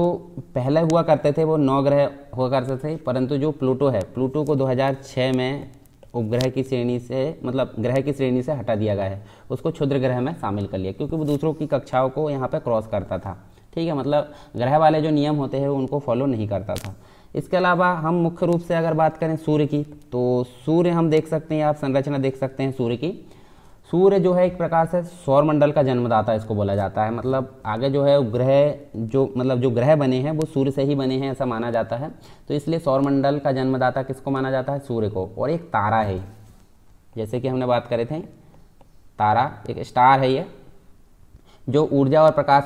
Speaker 1: पहले हुआ करते थे वो 9 ग्रह हुआ करते थे, परंतु जो प्लूटो है, प्लूटो को 2006 में उपग्रह की श्रेणी से, मतलब ग्रह की श्रेणी से हटा दिया गया है। उसको क्षुद्र ग्रह में शामिल कर लिया, क्योंकि वो दूसरों की कक्षाओं को यहाँ पे क्रॉस करता था, ठीक है। मतलब ग्रह वाले जो नियम होते हैं उनको फॉलो नहीं करता था। इसके अलावा हम मुख्य रूप से अगर बात करें सूर्य की, तो सूर्य हम देख सकते हैं, आप संरचना देख सकते हैं सूर्य की। सूर्य जो है एक प्रकार से सौरमंडल का जन्मदाता इसको बोला जाता है। मतलब आगे जो है ग्रह जो ग्रह बने हैं वो सूर्य से ही बने हैं, ऐसा माना जाता है। तो इसलिए सौरमंडल का जन्मदाता किसको माना जाता है? सूर्य को। और एक तारा है, जैसे कि हमने बात करे थे, तारा एक स्टार है ये, जो ऊर्जा और प्रकाश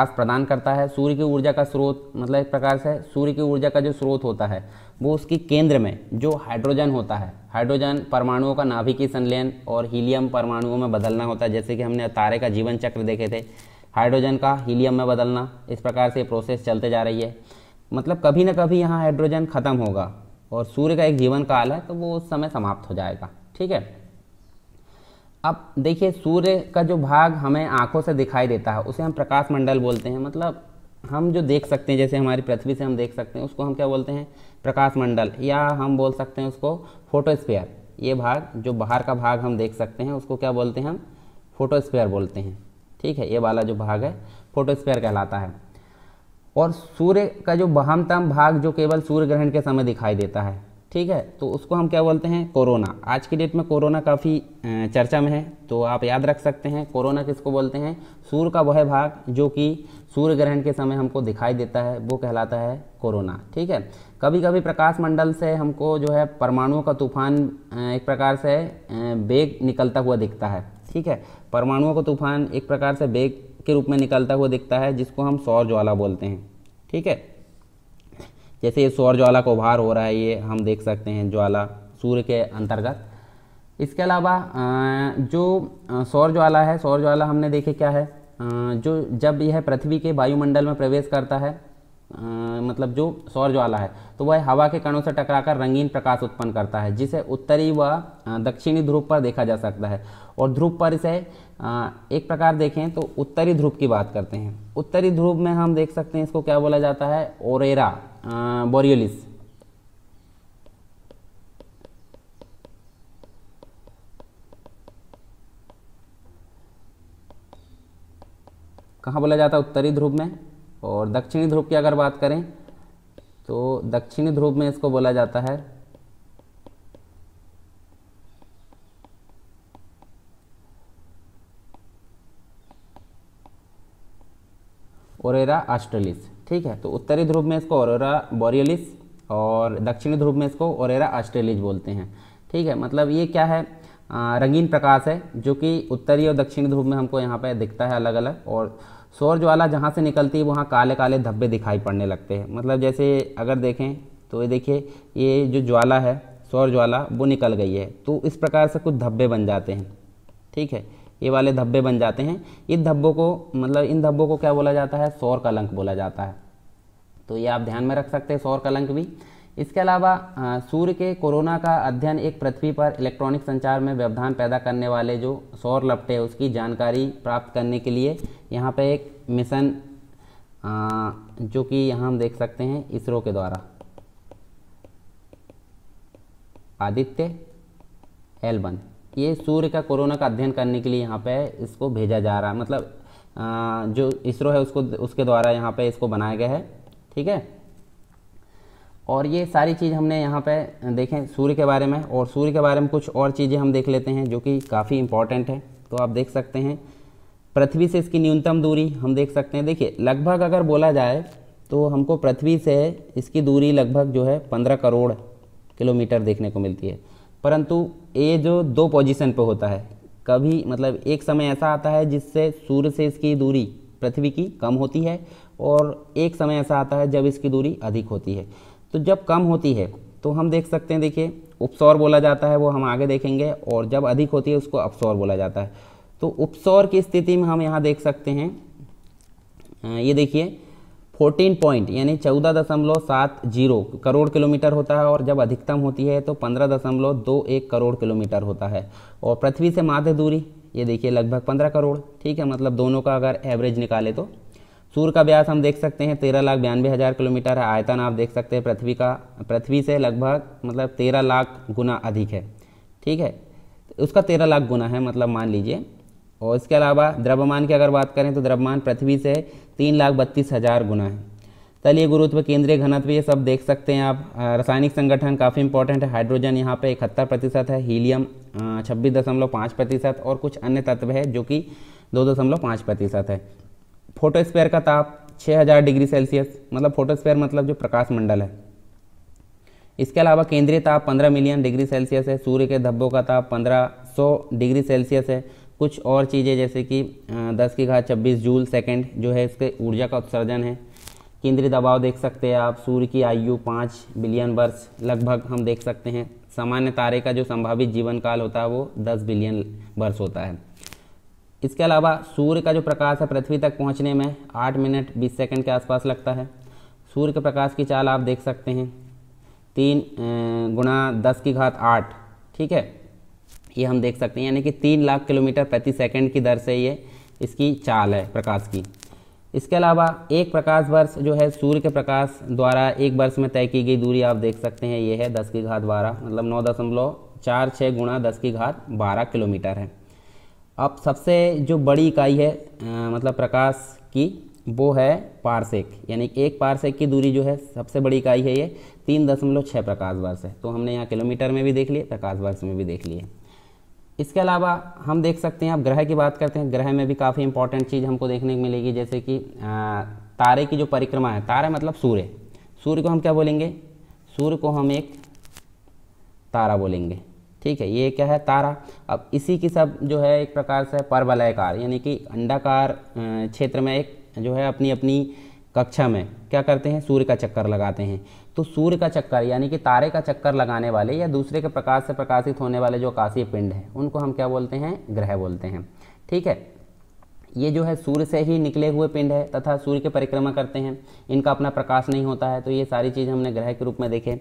Speaker 1: प्रदान करता है। सूर्य की ऊर्जा का स्रोत, मतलब एक प्रकार से सूर्य की ऊर्जा का जो स्रोत होता है वो उसकी केंद्र में जो हाइड्रोजन होता है, हाइड्रोजन परमाणुओं का नाभिकीय संलयन और हीलियम परमाणुओं में बदलना होता है। जैसे कि हमने तारे का जीवन चक्र देखे थे, हाइड्रोजन का हीलियम में बदलना, इस प्रकार से प्रोसेस चलते जा रही है। मतलब कभी ना कभी यहाँ हाइड्रोजन खत्म होगा और सूर्य का एक जीवन काल है, तो वो उस समय समाप्त हो जाएगा, ठीक है। अब देखिए, सूर्य का जो भाग हमें आंखों से दिखाई देता है उसे हम प्रकाश मंडल बोलते हैं। मतलब हम जो देख सकते हैं, जैसे हमारी पृथ्वी से हम देख सकते हैं, उसको हम क्या बोलते हैं? प्रकाश मंडल, या हम बोल सकते हैं उसको फोटोस्फीयर। ये भाग जो बाहर का भाग हम देख सकते हैं उसको क्या बोलते हैं? हम फोटोस्फीयर बोलते हैं, ठीक है। ये वाला जो भाग है फोटोस्फीयर कहलाता है। और सूर्य का जो महत्तम भाग जो केवल सूर्य ग्रहण के समय दिखाई देता है, ठीक है, तो उसको हम क्या बोलते हैं? कोरोना। आज की डेट में कोरोना काफ़ी चर्चा में है, तो आप याद रख सकते हैं कोरोना किसको बोलते हैं? सूर्य का वह भाग जो कि सूर्य ग्रहण के समय हमको दिखाई देता है वो कहलाता है कोरोना, ठीक है। कभी कभी प्रकाश मंडल से हमको जो है परमाणुओं का तूफान एक प्रकार से वेग निकलता हुआ दिखता है, ठीक है। परमाणुओं का तूफान एक प्रकार से वेग के रूप में निकलता हुआ दिखता है, जिसको हम सौर ज्वाला बोलते हैं, ठीक है। जैसे ये सौर ज्वाला का उभार हो रहा है, ये हम देख सकते हैं ज्वाला सूर्य के अंतर्गत। इसके अलावा जो सौर ज्वाला है, सौर ज्वाला हमने देखे क्या है, जो जब यह पृथ्वी के वायुमंडल में प्रवेश करता है, मतलब जो सौर ज्वाला है, तो वह हवा के कणों से टकराकर रंगीन प्रकाश उत्पन्न करता है, जिसे उत्तरी व दक्षिणी ध्रुव पर देखा जा सकता है। और ध्रुव पर इसे एक प्रकार देखें तो उत्तरी ध्रुव की बात करते हैं। उत्तरी ध्रुव में हम देख सकते हैं इसको क्या बोला जाता है? ऑरोरा बोरियोलिस। कहाँ बोला जाता है? उत्तरी ध्रुव में। और दक्षिणी ध्रुव की अगर बात करें तो दक्षिणी ध्रुव में इसको बोला जाता है ऑरोरा ऑस्ट्रेलिस, ठीक है। तो उत्तरी ध्रुव में इसको ऑरोरा बोरियोलिस और दक्षिणी ध्रुव में इसको ऑरोरा ऑस्ट्रेलिस बोलते हैं, ठीक है। मतलब ये क्या है? रंगीन प्रकाश है जो कि उत्तरी और दक्षिणी ध्रुव में हमको यहाँ पे दिखता है अलग अलग। और सौर ज्वाला जहाँ से निकलती है वहाँ काले काले धब्बे दिखाई पड़ने लगते हैं। मतलब जैसे अगर देखें तो ये देखिए, ये जो ज्वाला है सौर ज्वाला वो निकल गई है, तो इस प्रकार से कुछ धब्बे बन जाते हैं। ठीक है, ये वाले धब्बे बन जाते हैं। इन धब्बों को मतलब इन धब्बों को क्या बोला जाता है? सौर कलंक बोला जाता है। तो ये आप ध्यान में रख सकते हैं, सौर कलंक भी। इसके अलावा सूर्य के कोरोना का अध्ययन एक पृथ्वी पर इलेक्ट्रॉनिक संचार में व्यवधान पैदा करने वाले जो सौर लपटे है उसकी जानकारी प्राप्त करने के लिए यहाँ पे एक मिशन जो कि यहाँ हम देख सकते हैं इसरो के द्वारा आदित्य L1, ये सूर्य का कोरोना का अध्ययन करने के लिए यहाँ पे इसको भेजा जा रहा है। मतलब जो इसरो है उसके द्वारा यहाँ पे इसको बनाया गया है। ठीक है, और ये सारी चीज़ हमने यहाँ पे देखें सूर्य के बारे में, और सूर्य के बारे में कुछ और चीज़ें हम देख लेते हैं जो कि काफ़ी इम्पॉर्टेंट है। तो आप देख सकते हैं पृथ्वी से इसकी न्यूनतम दूरी हम देख सकते हैं। देखिए लगभग अगर बोला जाए तो हमको पृथ्वी से इसकी दूरी लगभग जो है 15 करोड़ किलोमीटर देखने को मिलती है, परंतु ये जो 2 पोजीशन पे होता है, कभी मतलब एक समय ऐसा आता है जिससे सूर्य से इसकी दूरी पृथ्वी की कम होती है, और एक समय ऐसा आता है जब इसकी दूरी अधिक होती है। तो जब कम होती है तो हम देख सकते हैं, देखिए उपसौर बोला जाता है, वो हम आगे देखेंगे, और जब अधिक होती है उसको अपसौर बोला जाता है। तो उपसौर की स्थिति में हम यहाँ देख सकते हैं, ये देखिए 14 पॉइंट यानी 14.70 करोड़ किलोमीटर होता है, और जब अधिकतम होती है तो 15.21 करोड़ किलोमीटर होता है। और पृथ्वी से माध्य दूरी ये देखिए लगभग 15 करोड़। ठीक है, मतलब दोनों का अगर एवरेज निकाले तो सूर्य का व्यास हम देख सकते हैं 13,92,000 किलोमीटर है। आयतन आप देख सकते हैं पृथ्वी से लगभग मतलब 13 लाख गुना अधिक है। ठीक है, उसका 13 लाख गुना है मतलब मान लीजिए। और इसके अलावा द्रव्यमान की अगर बात करें तो द्रव्यमान पृथ्वी से 3,32,000 गुना है। तलीय गुरुत्व, केंद्रीय घनत्व, ये सब देख सकते हैं आप। रासायनिक संगठन काफ़ी इंपॉर्टेंट है। हाइड्रोजन यहाँ पे 71% है, हीलियम 26.5%, और कुछ अन्य तत्व है जो कि 2.5% है। फोटोस्फीयर का ताप 6000 डिग्री सेल्सियस, मतलब फोटोस्फीयर मतलब जो प्रकाश मंडल है। इसके अलावा केंद्रीय ताप 15 मिलियन डिग्री सेल्सियस है। सूर्य के धब्बों का ताप 1500 डिग्री सेल्सियस है। कुछ और चीज़ें जैसे कि 10⁻26 जूल सेकेंड जो है इसके ऊर्जा का उत्सर्जन है। केंद्रीय दबाव देख सकते हैं आप। सूर्य की आयु 5 बिलियन वर्ष लगभग हम देख सकते हैं। सामान्य तारे का जो संभावित जीवन काल होता है वो 10 बिलियन वर्ष होता है। इसके अलावा सूर्य का जो प्रकाश है पृथ्वी तक पहुंचने में 8 मिनट 20 सेकंड के आसपास लगता है। सूर्य के प्रकाश की चाल आप देख सकते हैं 3 × 10⁸ ठीक है, ये हम देख सकते हैं, यानी कि 3 लाख किलोमीटर प्रति सेकंड की दर से ये इसकी चाल है प्रकाश की। इसके अलावा एक प्रकाश वर्ष जो है सूर्य के प्रकाश द्वारा एक वर्ष में तय की गई दूरी आप देख सकते हैं, ये है 10⁻12 मतलब 9.46 × 10⁻12 किलोमीटर है। अब सबसे जो बड़ी इकाई है मतलब प्रकाश की वो है पारसेक, यानी एक पारसेक की दूरी जो है सबसे बड़ी इकाई है ये 3.6 प्रकाश वर्ष है। तो हमने यहाँ किलोमीटर में भी देख लिए, प्रकाश वर्ष में भी देख लिए। इसके अलावा हम देख सकते हैं, अब ग्रह की बात करते हैं। ग्रह में भी काफ़ी इंपॉर्टेंट चीज़ हमको देखने को मिलेगी, जैसे कि तारे की जो परिक्रमा है। तारा मतलब सूर्य, सूर्य को हम क्या बोलेंगे? सूर्य को हम एक तारा बोलेंगे। ठीक है, ये क्या है? तारा। अब इसी की सब जो है एक प्रकार से परवलयकार यानी कि अंडाकार क्षेत्र में एक जो है अपनी अपनी कक्षा में क्या करते हैं? सूर्य का चक्कर लगाते हैं। तो सूर्य का चक्कर यानी कि तारे का चक्कर लगाने वाले या दूसरे के प्रकाश से प्रकाशित होने वाले जो आकाशीय पिंड हैं उनको हम क्या बोलते हैं? ग्रह बोलते हैं। ठीक है, ये जो है सूर्य से ही निकले हुए पिंड है तथा सूर्य की परिक्रमा करते हैं, इनका अपना प्रकाश नहीं होता है। तो ये सारी चीज़ हमने ग्रह के रूप में देखे।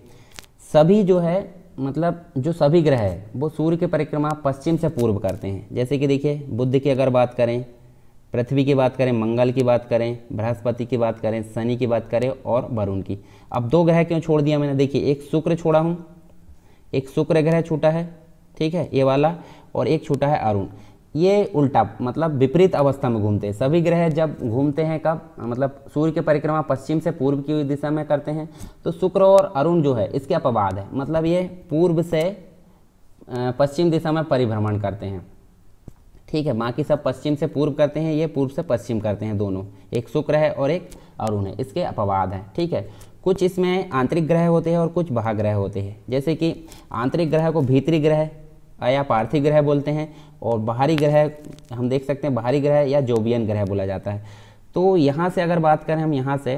Speaker 1: सभी जो है मतलब जो सभी ग्रह है वो सूर्य की परिक्रमा पश्चिम से पूर्व करते हैं। जैसे कि देखिए बुध की अगर बात करें, पृथ्वी की बात करें, मंगल की बात करें, बृहस्पति की बात करें, शनि की बात करें और वरुण की। अब 2 ग्रह क्यों छोड़ दिया मैंने? देखिए एक शुक्र छोड़ा हूँ, एक शुक्र ग्रह छूटा है, ठीक है ये वाला, और एक छूटा है अरुण। ये उल्टा मतलब विपरीत अवस्था में घूमते हैं। सभी ग्रह जब घूमते हैं कब? मतलब सूर्य की परिक्रमा पश्चिम से पूर्व की दिशा में करते हैं। तो शुक्र और अरुण जो है इसके अपवाद है, मतलब ये पूर्व से पश्चिम दिशा में परिभ्रमण करते हैं। ठीक है, बाकी सब पश्चिम से पूर्व करते हैं, ये पूर्व से पश्चिम करते हैं दोनों। एक शुक्र है और एक अरुण है, इसके अपवाद हैं। ठीक है, कुछ इसमें आंतरिक ग्रह होते हैं और कुछ बाह्य ग्रह होते हैं। जैसे कि आंतरिक ग्रह को भीतरी ग्रह या पार्थिव ग्रह बोलते हैं, और बाहरी ग्रह हम देख सकते हैं बाहरी ग्रह या जोबियन ग्रह बोला जाता है। तो यहाँ से अगर बात करें हम यहाँ से,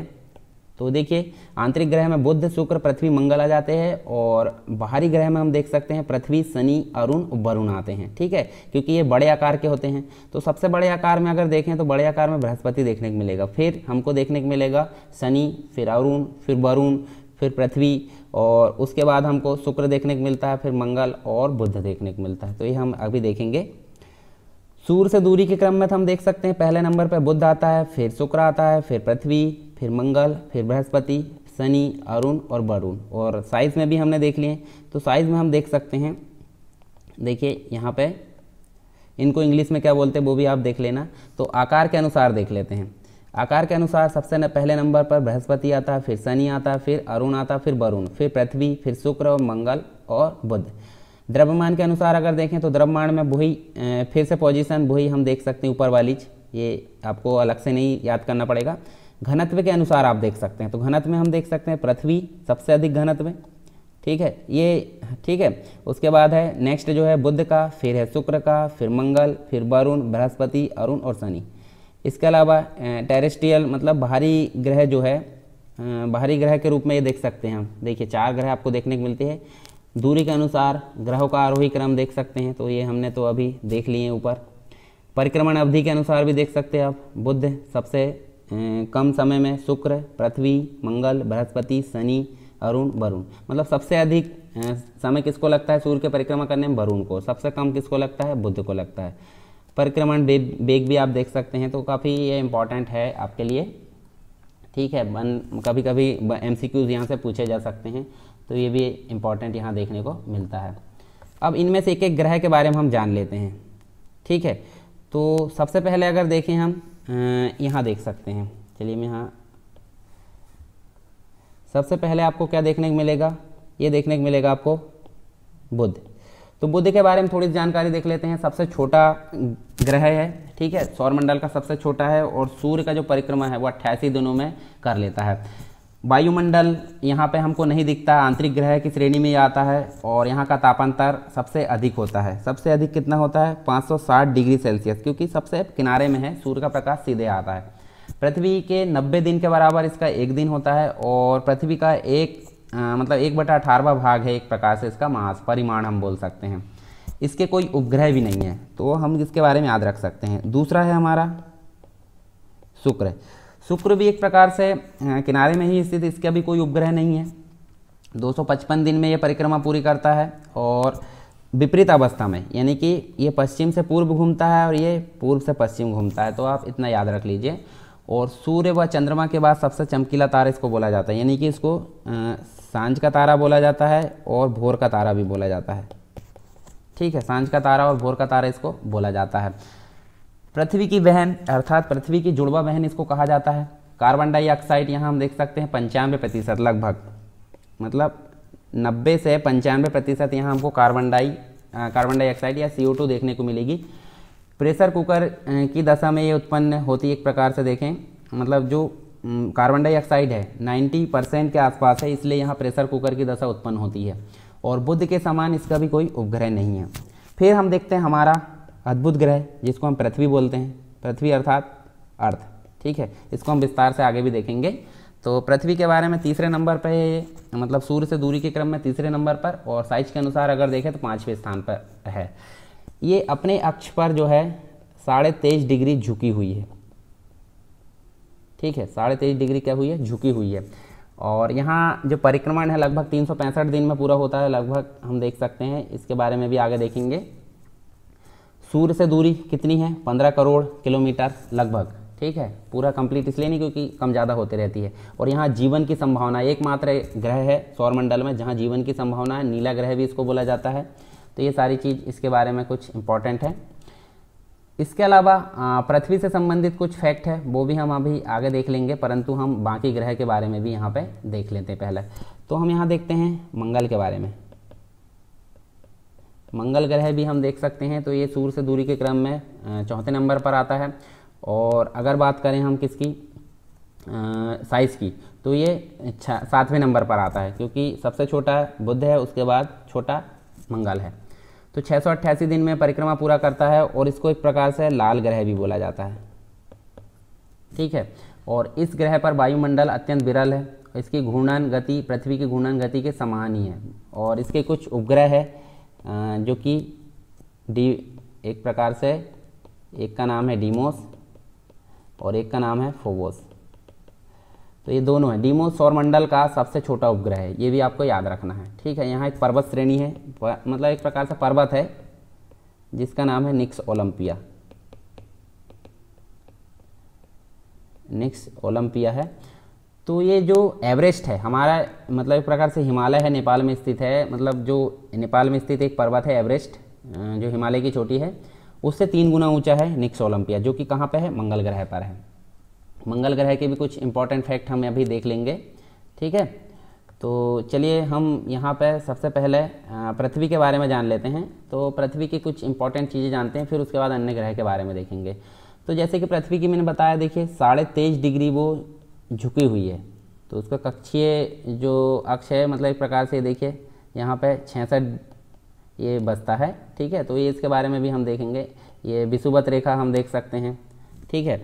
Speaker 1: तो देखिए आंतरिक ग्रह में बुध, शुक्र, पृथ्वी, मंगल आ जाते हैं, और बाहरी ग्रह में हम देख सकते हैं पृथ्वी, शनि, अरुण, वरुण आते हैं। ठीक है, क्योंकि ये बड़े आकार के होते हैं। तो सबसे बड़े आकार में अगर देखें तो बड़े आकार में बृहस्पति देखने को मिलेगा, फिर हमको देखने को मिलेगा शनि, फिर अरुण, फिर वरुण, फिर पृथ्वी, और उसके बाद हमको शुक्र देखने को मिलता है, फिर मंगल और बुध देखने को मिलता है। तो ये हम अभी देखेंगे। सूर्य से दूरी के क्रम में हम देख सकते हैं पहले नंबर पर बुध आता है, फिर शुक्र आता है, फिर पृथ्वी, फिर मंगल, फिर बृहस्पति, शनि, अरुण और वरुण। और साइज़ में भी हमने देख लिए, तो साइज़ में हम देख सकते हैं, देखिए यहाँ पे इनको इंग्लिश में क्या बोलते हैं वो भी आप देख लेना। तो आकार के अनुसार देख लेते हैं। आकार के अनुसार सबसे पहले नंबर पर बृहस्पति आता है, फिर शनि आता है, फिर अरुण आता है, फिर वरुण, फिर पृथ्वी, फिर शुक्र और मंगल और बुध। द्रव्यमान के अनुसार अगर देखें तो द्रव्यमान में वही फिर से पोजीशन वही हम देख सकते हैं ऊपर वाली, ये आपको अलग से नहीं याद करना पड़ेगा। घनत्व के अनुसार आप देख सकते हैं, तो घनत्व में हम देख सकते हैं पृथ्वी सबसे अधिक घनत्व, ठीक है ये, ठीक है। उसके बाद है नेक्स्ट जो है बुध का, फिर है शुक्र का, फिर मंगल, फिर वरुण, बृहस्पति, अरुण और शनि। इसके अलावा टेरेस्ट्रियल मतलब बाहरी ग्रह जो है, बाहरी ग्रह के रूप में ये देख सकते हैं हम। देखिए 4 ग्रह आपको देखने को मिलते हैं। दूरी के अनुसार ग्रहों का आरोही क्रम देख सकते हैं, तो ये हमने तो अभी देख लिए ऊपर। परिक्रमण अवधि के अनुसार भी देख सकते हैं आप। बुध सबसे कम समय में, शुक्र, पृथ्वी, मंगल, बृहस्पति, शनि, अरुण, वरुण। मतलब सबसे अधिक समय किसको लगता है सूर्य के परिक्रमा करने में? वरुण को। सबसे कम किसको लगता है? बुध को लगता है। परिक्रमण वेग भी आप देख सकते हैं, तो काफ़ी ये इम्पॉर्टेंट है आपके लिए, ठीक है। कभी कभी MCQs यहाँ से पूछे जा सकते हैं, तो ये भी इम्पॉर्टेंट यहाँ देखने को मिलता है। अब इनमें से एक एक ग्रह के बारे में हम जान लेते हैं, ठीक है। तो सबसे पहले अगर देखें हम यहाँ देख सकते हैं, चलिए मैं यहाँ सबसे पहले आपको क्या देखने को मिलेगा? ये देखने को मिलेगा आपको बुध। तो बुध के बारे में थोड़ी जानकारी देख लेते हैं। सबसे छोटा ग्रह है, ठीक है, सौरमंडल का सबसे छोटा है, और सूर्य का जो परिक्रमा है वो 88 दिनों में कर लेता है। वायुमंडल यहाँ पे हमको नहीं दिखता, आंतरिक ग्रह की श्रेणी में आता है, और यहाँ का तापांतर सबसे अधिक होता है। सबसे अधिक कितना होता है? 560 डिग्री सेल्सियस, क्योंकि सबसे किनारे में है, सूर्य का प्रकाश सीधे आता है। पृथ्वी के 90 दिन के बराबर इसका एक दिन होता है, और पृथ्वी का मतलब 1/18वां भाग है एक प्रकार से इसका मास परिमाण हम बोल सकते हैं। इसके कोई उपग्रह भी नहीं है, तो हम इसके बारे में याद रख सकते हैं। दूसरा है हमारा शुक्र। शुक्र भी एक प्रकार से किनारे में ही स्थित, इसका भी कोई उपग्रह नहीं है। 255 दिन में ये परिक्रमा पूरी करता है, और विपरीत अवस्था में, यानी कि ये पश्चिम से पूर्व घूमता है और ये पूर्व से पश्चिम घूमता है, तो आप इतना याद रख लीजिए। और सूर्य व चंद्रमा के बाद सबसे चमकीला तारा इसको बोला जाता है, यानी कि इसको सांझ का तारा बोला जाता है और भोर का तारा भी बोला जाता है, ठीक है। सांझ का तारा और भोर का तारा इसको बोला जाता है। पृथ्वी की बहन अर्थात पृथ्वी की जुड़वा बहन इसको कहा जाता है। कार्बन डाइऑक्साइड यहाँ हम देख सकते हैं 95% लगभग, मतलब 90 से 95% यहाँ हमको कार्बन डाइऑक्साइड या CO2 देखने को मिलेगी। प्रेशर कुकर की दशा में ये उत्पन्न होती है एक प्रकार से देखें, मतलब जो कार्बन डाइऑक्साइड है 90% के आसपास है, इसलिए यहाँ प्रेशर कुकर की दशा उत्पन्न होती है। और बुध के समान इसका भी कोई उपग्रह नहीं है। फिर हम देखते हैं हमारा अद्भुत ग्रह, जिसको हम पृथ्वी बोलते हैं। पृथ्वी अर्थात अर्थ, ठीक है, इसको हम विस्तार से आगे भी देखेंगे। तो पृथ्वी के बारे में तीसरे नंबर पर है, मतलब सूर्य से दूरी के क्रम में तीसरे नंबर पर, और साइज के अनुसार अगर देखें तो 5वें स्थान पर है। ये अपने अक्ष पर जो है 23.5 डिग्री झुकी हुई है, ठीक है, 23.5 डिग्री क्या हुई है? झुकी हुई है। और यहाँ जो परिक्रमण है लगभग 365 दिन में पूरा होता है, लगभग हम देख सकते हैं। इसके बारे में भी आगे देखेंगे। सूर्य से दूरी कितनी है? 15 करोड़ किलोमीटर लगभग, ठीक है। पूरा कंप्लीट इसलिए नहीं क्योंकि कम ज़्यादा होती रहती है। और यहाँ जीवन की संभावना, एकमात्र ग्रह है सौरमंडल में जहाँ जीवन की संभावना है, नीला ग्रह भी इसको बोला जाता है। तो ये सारी चीज़ इसके बारे में कुछ इम्पॉर्टेंट है। इसके अलावा पृथ्वी से संबंधित कुछ फैक्ट है, वो भी हम अभी आगे देख लेंगे, परंतु हम बाकी ग्रह के बारे में भी यहाँ पे देख लेते हैं पहले। तो हम यहाँ देखते हैं मंगल के बारे में। मंगल ग्रह भी हम देख सकते हैं, तो ये सूर्य से दूरी के क्रम में 4थे नंबर पर आता है। और अगर बात करें हम किसकी साइज़ की, तो ये 7वें नंबर पर आता है, क्योंकि सबसे छोटा बुध है, उसके बाद छोटा मंगल है। तो 688 दिन में परिक्रमा पूरा करता है, और इसको एक प्रकार से लाल ग्रह भी बोला जाता है, ठीक है। और इस ग्रह पर वायुमंडल अत्यंत विरल है। इसकी घूर्णन गति पृथ्वी की घूर्णन गति के समान ही है। और इसके कुछ उपग्रह है जो कि एक प्रकार से एक का नाम है डीमोस और एक का नाम है फोबोस। तो ये दोनों है। डीमोस सौरमंडल का सबसे छोटा उपग्रह है, ये भी आपको याद रखना है, ठीक है। यहाँ एक पर्वत श्रेणी है, मतलब एक प्रकार से पर्वत है जिसका नाम है निक्स ओलंपिया। निक्स ओलंपिया है। तो ये जो एवरेस्ट है हमारा, मतलब एक प्रकार से हिमालय है, नेपाल में स्थित है। मतलब जो नेपाल में स्थित एक पर्वत है एवरेस्ट, जो हिमालय की चोटी है, उससे 3 गुना ऊंचा है निक्स ओलंपिया, जो कि कहाँ पे है, मंगल ग्रह पर है। मंगल ग्रह के भी कुछ इंपॉर्टेंट फैक्ट हम अभी देख लेंगे, ठीक है। तो चलिए हम यहाँ पे सबसे पहले पृथ्वी के बारे में जान लेते हैं। तो पृथ्वी की कुछ इंपॉर्टेंट चीज़ें जानते हैं, फिर उसके बाद अन्य ग्रह के बारे में देखेंगे। तो जैसे कि पृथ्वी की मैंने बताया, देखिए 23.5 डिग्री वो झुकी हुई है। तो उसका कक्षीय जो अक्ष है, मतलब एक प्रकार से देखिए यहाँ पे 66 ये बसता है, ठीक है। तो ये इसके बारे में भी हम देखेंगे। ये विषुवत रेखा हम देख सकते हैं, ठीक है।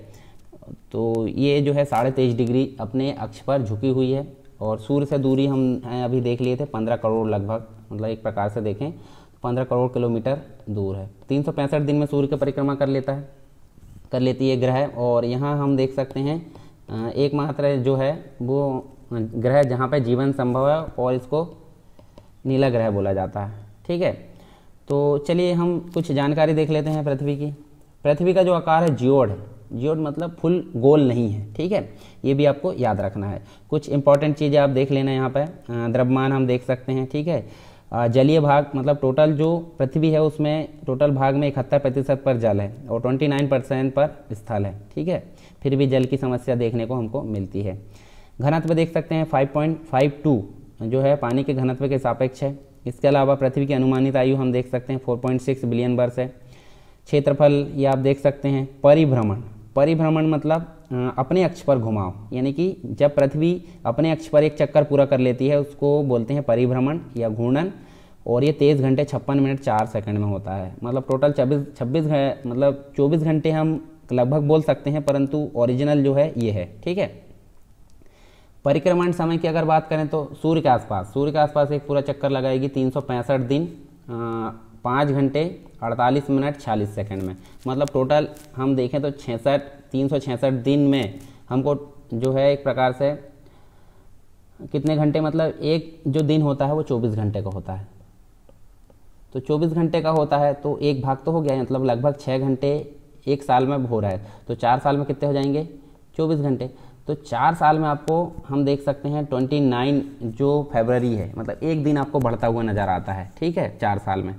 Speaker 1: तो ये जो है 23.5 डिग्री अपने अक्ष पर झुकी हुई है। और सूर्य से दूरी हम अभी देख लिए थे 15 करोड़ लगभग, मतलब एक प्रकार से देखें 15 करोड़ किलोमीटर दूर है। 365 दिन में सूर्य की परिक्रमा कर लेती है ग्रह। और यहाँ हम देख सकते हैं एकमात्र जो है वो ग्रह जहाँ पे जीवन संभव है, और इसको नीला ग्रह बोला जाता है, ठीक है। तो चलिए हम कुछ जानकारी देख लेते हैं पृथ्वी की। पृथ्वी का जो आकार है जियोड है। जियोड मतलब फुल गोल नहीं है, ठीक है। ये भी आपको याद रखना है। कुछ इंपॉर्टेंट चीज़ें आप देख लेना यहाँ पे। द्रव्यमान हम देख सकते हैं, ठीक है। जलीय भाग, मतलब टोटल जो पृथ्वी है उसमें टोटल भाग में 71% पर जल है और 29% पर स्थल है, ठीक है। फिर भी जल की समस्या देखने को हमको मिलती है। घनत्व देख सकते हैं 5.52 जो है पानी के घनत्व के सापेक्ष है। इसके अलावा पृथ्वी की अनुमानित आयु हम देख सकते हैं 4.6 बिलियन वर्ष है। क्षेत्रफल ये आप देख सकते हैं। परिभ्रमण मतलब अपने अक्ष पर घुमाव, यानी कि जब पृथ्वी अपने अक्ष पर एक चक्कर पूरा कर लेती है उसको बोलते हैं परिभ्रमण या घूर्णन। और ये 23 घंटे 56 मिनट 4 सेकंड में होता है। मतलब टोटल 24 घंटे हम लगभग बोल सकते हैं, परंतु ओरिजिनल जो है ये है, ठीक है। परिक्रमण समय की अगर बात करें तो सूर्य के आसपास एक पूरा चक्कर लगाएगी 365 दिन 5 घंटे 48 मिनट 46 सेकंड में। मतलब टोटल हम देखें तो 366 दिन में हमको जो है एक प्रकार से कितने घंटे, मतलब एक जो दिन होता है वो 24 घंटे का होता है। तो 24 घंटे का होता है तो एक भाग तो हो गया, मतलब लगभग 6 घंटे एक साल में हो रहा है। तो 4 साल में कितने हो जाएंगे, 24 घंटे। तो 4 साल में आपको हम देख सकते हैं 29 जो फरवरी है, मतलब एक दिन आपको बढ़ता हुआ नज़र आता है, ठीक है, 4 साल में।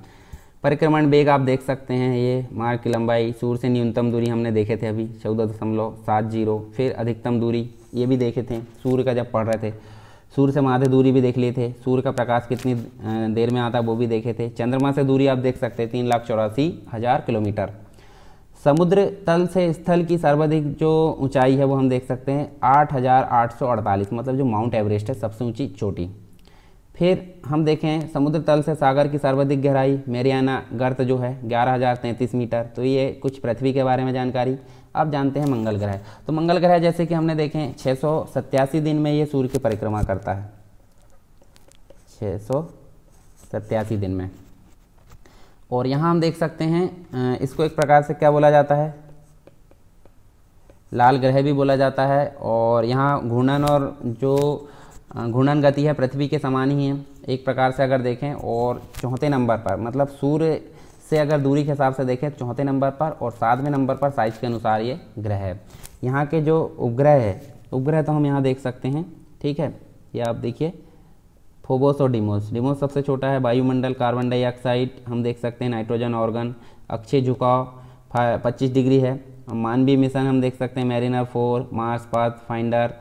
Speaker 1: परिक्रमण वेग आप देख सकते हैं, ये मार्ग की लंबाई, सूर्य से न्यूनतम दूरी हमने देखे थे अभी 14.70। फिर अधिकतम दूरी ये भी देखे थे सूर्य का जब पढ़ रहे थे। सूर्य से माध्य दूरी भी देख लिए थे। सूर्य का प्रकाश कितनी देर में आता है वो भी देखे थे। चंद्रमा से दूरी आप देख सकते हैं 3,84,000 किलोमीटर। समुद्र तल से स्थल की सर्वाधिक जो ऊंचाई है वो हम देख सकते हैं 8,848, मतलब जो माउंट एवरेस्ट है सबसे ऊंची चोटी। फिर हम देखें समुद्र तल से सागर की सर्वाधिक गहराई मैरियाना गर्त जो है 11,033 मीटर। तो ये कुछ पृथ्वी के बारे में जानकारी। अब जानते हैं मंगल ग्रह। तो मंगल ग्रह जैसे कि हमने देखें 687 दिन में ये सूर्य की परिक्रमा करता है, 687 दिन में। और यहाँ हम देख सकते हैं इसको एक प्रकार से क्या बोला जाता है, लाल ग्रह भी बोला जाता है। और यहाँ घूर्णन और जो घूर्णन गति है पृथ्वी के समान ही है एक प्रकार से अगर देखें। और चौथे नंबर पर, मतलब सूर्य से अगर दूरी के हिसाब से देखें चौथे नंबर पर, और 7वें नंबर पर साइज के अनुसार ये ग्रह है। यहाँ के जो उपग्रह तो हम यहाँ देख सकते हैं, ठीक है। ये आप देखिए फोबोस और डीमोस। डीमोस सबसे छोटा है। वायुमंडल, कार्बन डाइऑक्साइड हम देख सकते हैं, नाइट्रोजन ऑर्गन, अक्षीय झुकाव 25 डिग्री है। मानवीय मिशन हम देख सकते हैं मैरिनर 4, मार्स पाथ फाइंडर,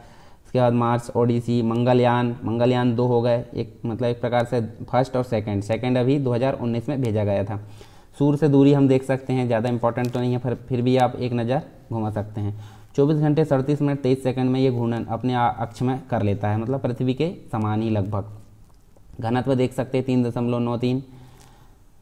Speaker 1: उसके बाद मार्स ओडिसी, मंगलयान 2 हो गए। एक मतलब एक प्रकार से फर्स्ट और सेकंड अभी 2019 में भेजा गया था। सूर्य से दूरी हम देख सकते हैं, ज़्यादा इंपॉर्टेंट तो नहीं है, फिर भी आप एक नज़र घुमा सकते हैं। 24 घंटे 37 मिनट 23 सेकंड में ये घूर्णन अपने अक्ष में कर लेता है, मतलब पृथ्वी के समान ही लगभग। घनत्व देख सकते हैं 3.93।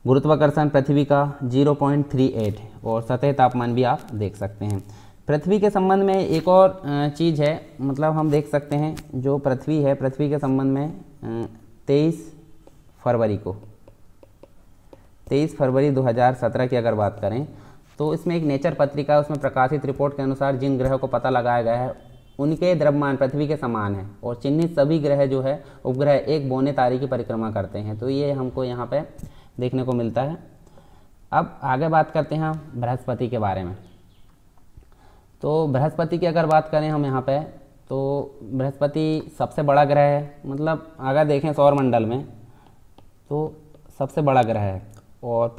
Speaker 1: गुरुत्वाकर्षण पृथ्वी का 0.38 और सतह तापमान भी आप देख सकते हैं। पृथ्वी के संबंध में एक और चीज़ है, मतलब हम देख सकते हैं जो पृथ्वी है, पृथ्वी के संबंध में 23 फरवरी 2017 की अगर बात करें तो इसमें एक नेचर पत्रिका, उसमें प्रकाशित रिपोर्ट के अनुसार जिन ग्रहों को पता लगाया गया है उनके द्रव्यमान पृथ्वी के समान है और चिन्हित सभी ग्रह जो है उपग्रह एक बौने तारे की परिक्रमा करते हैं। तो ये हमको यहाँ पे देखने को मिलता है। अब आगे बात करते हैं बृहस्पति के बारे में। तो बृहस्पति की अगर बात करें हम यहाँ पे, तो बृहस्पति सबसे बड़ा ग्रह है, मतलब अगर देखें सौर मंडल में तो सबसे बड़ा ग्रह है और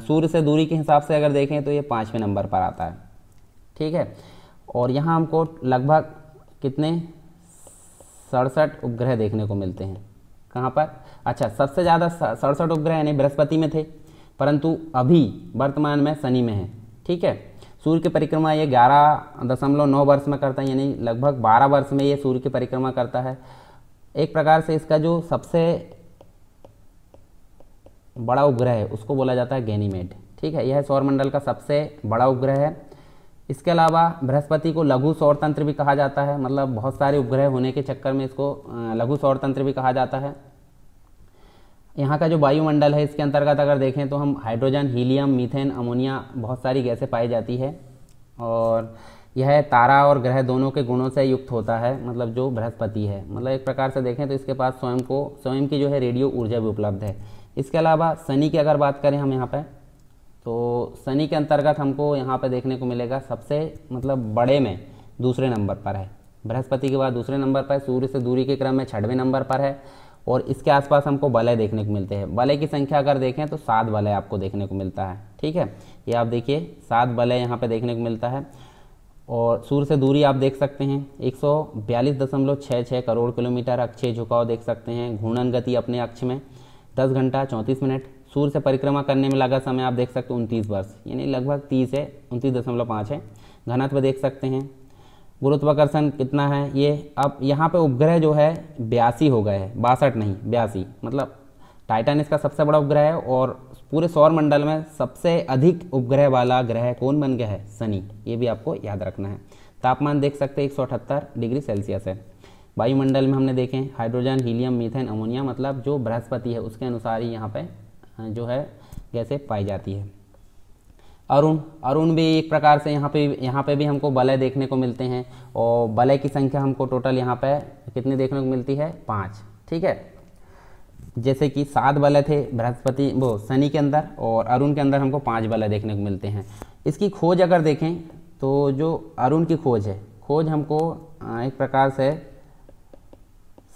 Speaker 1: सूर्य से दूरी के हिसाब से अगर देखें तो ये 5वें नंबर पर आता है, ठीक है। और यहाँ हमको लगभग कितने 67 उपग्रह देखने को मिलते हैं। कहाँ पर? अच्छा, सबसे ज़्यादा 67 उपग्रह यानी बृहस्पति में थे, परंतु अभी वर्तमान में शनि में है, ठीक है। सूर्य की परिक्रमा ये 11.9 वर्ष में करता है, यानी लगभग 12 वर्ष में ये सूर्य की परिक्रमा करता है। एक प्रकार से इसका जो सबसे बड़ा उपग्रह है उसको बोला जाता है गैनीमेड, ठीक है। यह सौरमंडल का सबसे बड़ा उपग्रह है। इसके अलावा बृहस्पति को लघु सौर तंत्र भी कहा जाता है, मतलब बहुत सारे उपग्रह होने के चक्कर में इसको लघु सौर तंत्र भी कहा जाता है। यहाँ का जो वायुमंडल है इसके अंतर्गत अगर देखें तो हम हाइड्रोजन, हीलियम, मीथेन, अमोनिया, बहुत सारी गैसें पाई जाती है और यह तारा और ग्रह दोनों के गुणों से युक्त होता है, मतलब जो बृहस्पति है। मतलब एक प्रकार से देखें तो इसके पास स्वयं की जो है रेडियो ऊर्जा भी उपलब्ध है। इसके अलावा शनि की अगर बात करें हम यहाँ पे, तो शनि के अंतर्गत हमको यहाँ पे देखने को मिलेगा सबसे मतलब बड़े में दूसरे नंबर पर है, बृहस्पति के बाद दूसरे नंबर पर, सूर्य से दूरी के क्रम में 6वें नंबर पर है और इसके आसपास हमको वलय देखने को मिलते हैं। वलय की संख्या अगर देखें तो 7 वलय आपको देखने को मिलता है, ठीक है। ये आप देखिए 7 वलय यहाँ पे देखने को मिलता है और सूर्य से दूरी आप देख सकते हैं 142.66 करोड़ किलोमीटर। अक्षीय झुकाव देख सकते हैं, घूर्णन गति अपने अक्ष में 10 घंटा 34 मिनट। सूर्य से परिक्रमा करने में लगा समय आप देख सकते हैं 29 वर्ष, यानी लगभग 30 है, 29.5 है। घनत्व देख सकते हैं। गुरुत्वाकर्षण कितना है ये, अब यहाँ पे उपग्रह जो है 82 हो गए हैं, 62 नहीं 82, मतलब टाइटन इसका सबसे बड़ा उपग्रह है और पूरे सौर मंडल में सबसे अधिक उपग्रह वाला ग्रह कौन बन गया है? शनि। ये भी आपको याद रखना है। तापमान देख सकते हैं 178 डिग्री सेल्सियस है। वायुमंडल में हमने देखें हाइड्रोजन, हीलियम, मीथेन, अमोनिया, मतलब जो बृहस्पति है उसके अनुसार ही यहाँ पे जो है गैसें पाई जाती है। अरुण भी एक प्रकार से यहाँ पे भी हमको वलय देखने को मिलते हैं और वलय की संख्या हमको टोटल यहाँ पे कितनी देखने को मिलती है? 5, ठीक है। जैसे कि 7 वलय थे शनि के अंदर और अरुण के अंदर हमको 5 वलय देखने को मिलते हैं। इसकी खोज अगर देखें तो जो अरुण की खोज हमको एक प्रकार से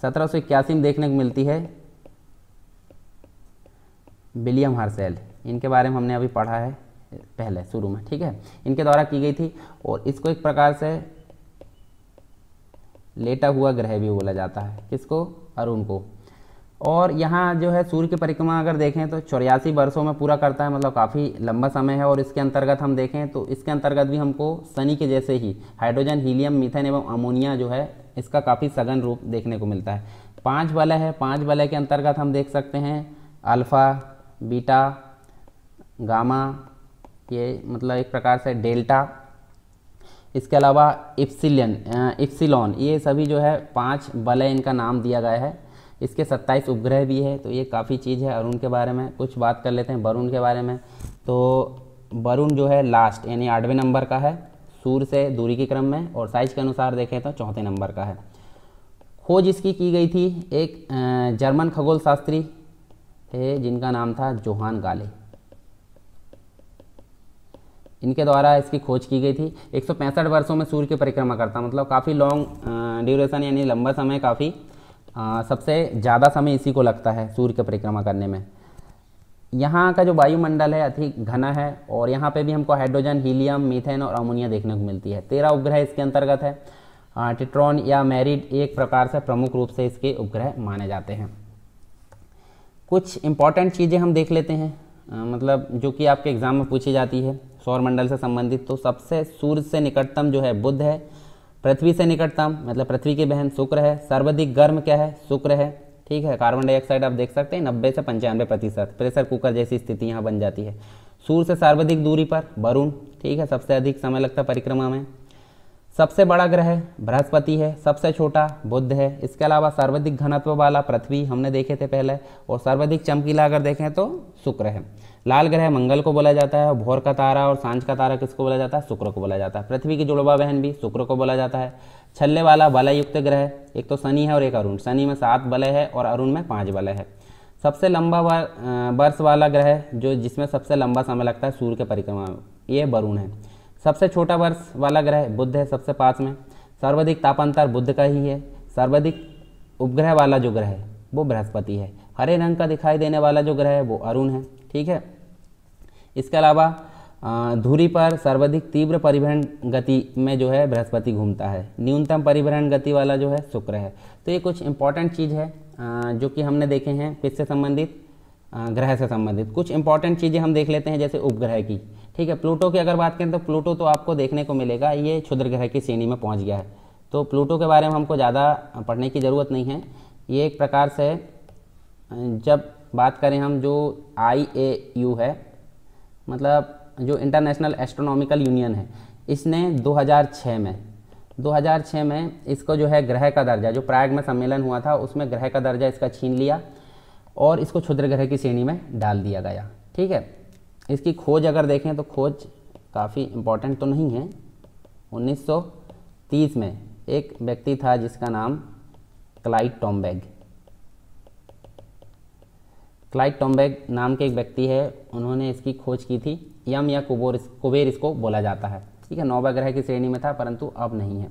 Speaker 1: 1781 में देखने को मिलती है। विलियम हर्शेल, इनके बारे में हमने अभी पढ़ा है पहले शुरू में, ठीक है। इनके द्वारा की गई थी और इसको एक प्रकार से लेटा हुआ ग्रह भी बोला जाता है। किसको? अरुण को। और यहाँ जो है सूर्य की परिक्रमा अगर देखें तो 84 वर्षों में पूरा करता है, मतलब काफ़ी लंबा समय है। और इसके अंतर्गत हम देखें तो इसके अंतर्गत भी हमको शनि के जैसे ही हाइड्रोजन, हीलियम, मीथेन एवं अमोनिया जो है इसका काफ़ी सघन रूप देखने को मिलता है। 5 वलय है, 5 वलय के अंतर्गत हम देख सकते हैं अल्फ़ा, बीटा, गामा, ये मतलब एक प्रकार से डेल्टा। इसके अलावा इप्सिलॉन, ये सभी जो है 5 वलय इनका नाम दिया गया है। इसके 27 उपग्रह भी है। तो ये काफ़ी चीज़ है अरुण के बारे में। कुछ बात कर लेते हैं वरुण के बारे में। तो वरुण जो है लास्ट यानी 8वें नंबर का है सूर्य से दूरी के क्रम में और साइज के अनुसार देखें तो 4थे नंबर का है। खोज इसकी की गई थी एक जर्मन खगोल शास्त्री थे जिनका नाम था जोहान गाले, इनके द्वारा इसकी खोज की गई थी। 165 वर्षों में सूर्य की परिक्रमा करता, मतलब काफ़ी लॉन्ग ड्यूरेशन यानी लंबा समय, काफ़ी सबसे ज़्यादा समय इसी को लगता है सूर्य की परिक्रमा करने में। यहाँ का जो वायुमंडल है अधिक घना है और यहाँ पे भी हमको हाइड्रोजन, हीलियम, मीथेन और अमोनिया देखने को मिलती है। 13 उपग्रह इसके अंतर्गत है। टिट्रॉन या मैरिड एक प्रकार से प्रमुख रूप से इसके उपग्रह माने जाते हैं। कुछ इंपॉर्टेंट चीज़ें हम देख लेते हैं, मतलब जो कि आपके एग्जाम में पूछी जाती है सौरमंडल से संबंधित। तो सबसे सूर्य से निकटतम जो है बुध है। पृथ्वी से निकटतम मतलब पृथ्वी की बहन शुक्र है। सर्वाधिक गर्म क्या है? शुक्र है, ठीक है। कार्बन डाइऑक्साइड आप देख सकते हैं 90 से 95%, प्रेशर कुकर जैसी स्थिति यहाँ बन जाती है। सूर्य से सर्वाधिक दूरी पर वरुण, ठीक है, सबसे अधिक समय लगता है परिक्रमा में। सबसे बड़ा ग्रह बृहस्पति है, सबसे छोटा बुध है। इसके अलावा सर्वाधिक घनत्व वाला पृथ्वी हमने देखे थे पहले, और सर्वाधिक चमकीला अगर देखें तो शुक्र है। लाल ग्रह मंगल को बोला जाता है, और भोर का तारा और सांझ का तारा किसको बोला जाता है? शुक्र को बोला जाता है। पृथ्वी की जुड़वा बहन भी शुक्र को बोला जाता है। छल्ले वाला वलय युक्त ग्रह एक तो शनि है और एक अरुण। शनि में 7 वलय है और अरुण में 5 वलय है। सबसे लंबा वर्ष वाला ग्रह जो जिसमें सबसे लंबा समय लगता है सूर्य के परिक्रमा में, ये वरुण है। सबसे छोटा वर्ष वाला ग्रह बुध है, सबसे पास में। सर्वाधिक तापांतर बुध का ही है। सर्वाधिक उपग्रह वाला जो ग्रह है वो बृहस्पति है। हरे रंग का दिखाई देने वाला जो ग्रह है वो अरुण है, ठीक है। इसके अलावा धुरी पर सर्वाधिक तीव्र परिवहन गति में जो है बृहस्पति घूमता है। न्यूनतम परिवहन गति वाला जो है शुक्र है। तो ये कुछ इंपॉर्टेंट चीज़ है जो कि हमने देखे हैं किससे संबंधित, ग्रह से संबंधित। कुछ इंपॉर्टेंट चीज़ें हम देख लेते हैं जैसे उपग्रह की, ठीक है। प्लूटो की अगर बात करें तो प्लूटो तो आपको देखने को मिलेगा ये क्षुद्र ग्रह की श्रेणी में पहुंच गया है। तो प्लूटो के बारे में हमको ज़्यादा पढ़ने की ज़रूरत नहीं है। ये एक प्रकार से जब बात करें हम जो IAU है, मतलब जो इंटरनेशनल एस्ट्रोनॉमिकल यूनियन है, इसने 2006 में इसको जो है ग्रह का दर्जा, जो प्राग में सम्मेलन हुआ था उसमें ग्रह का दर्जा इसका छीन लिया और इसको क्षुद्र ग्रह की श्रेणी में डाल दिया गया, ठीक है। इसकी खोज अगर देखें तो खोज काफ़ी इम्पोर्टेंट तो नहीं है। 1930 में एक व्यक्ति था जिसका नाम क्लाइड टॉम्बैग नाम के एक व्यक्ति है, उन्होंने इसकी खोज की थी। यम या कुबेर इसको बोला जाता है, ठीक है। 9वें ग्रह की श्रेणी में था परंतु अब नहीं है।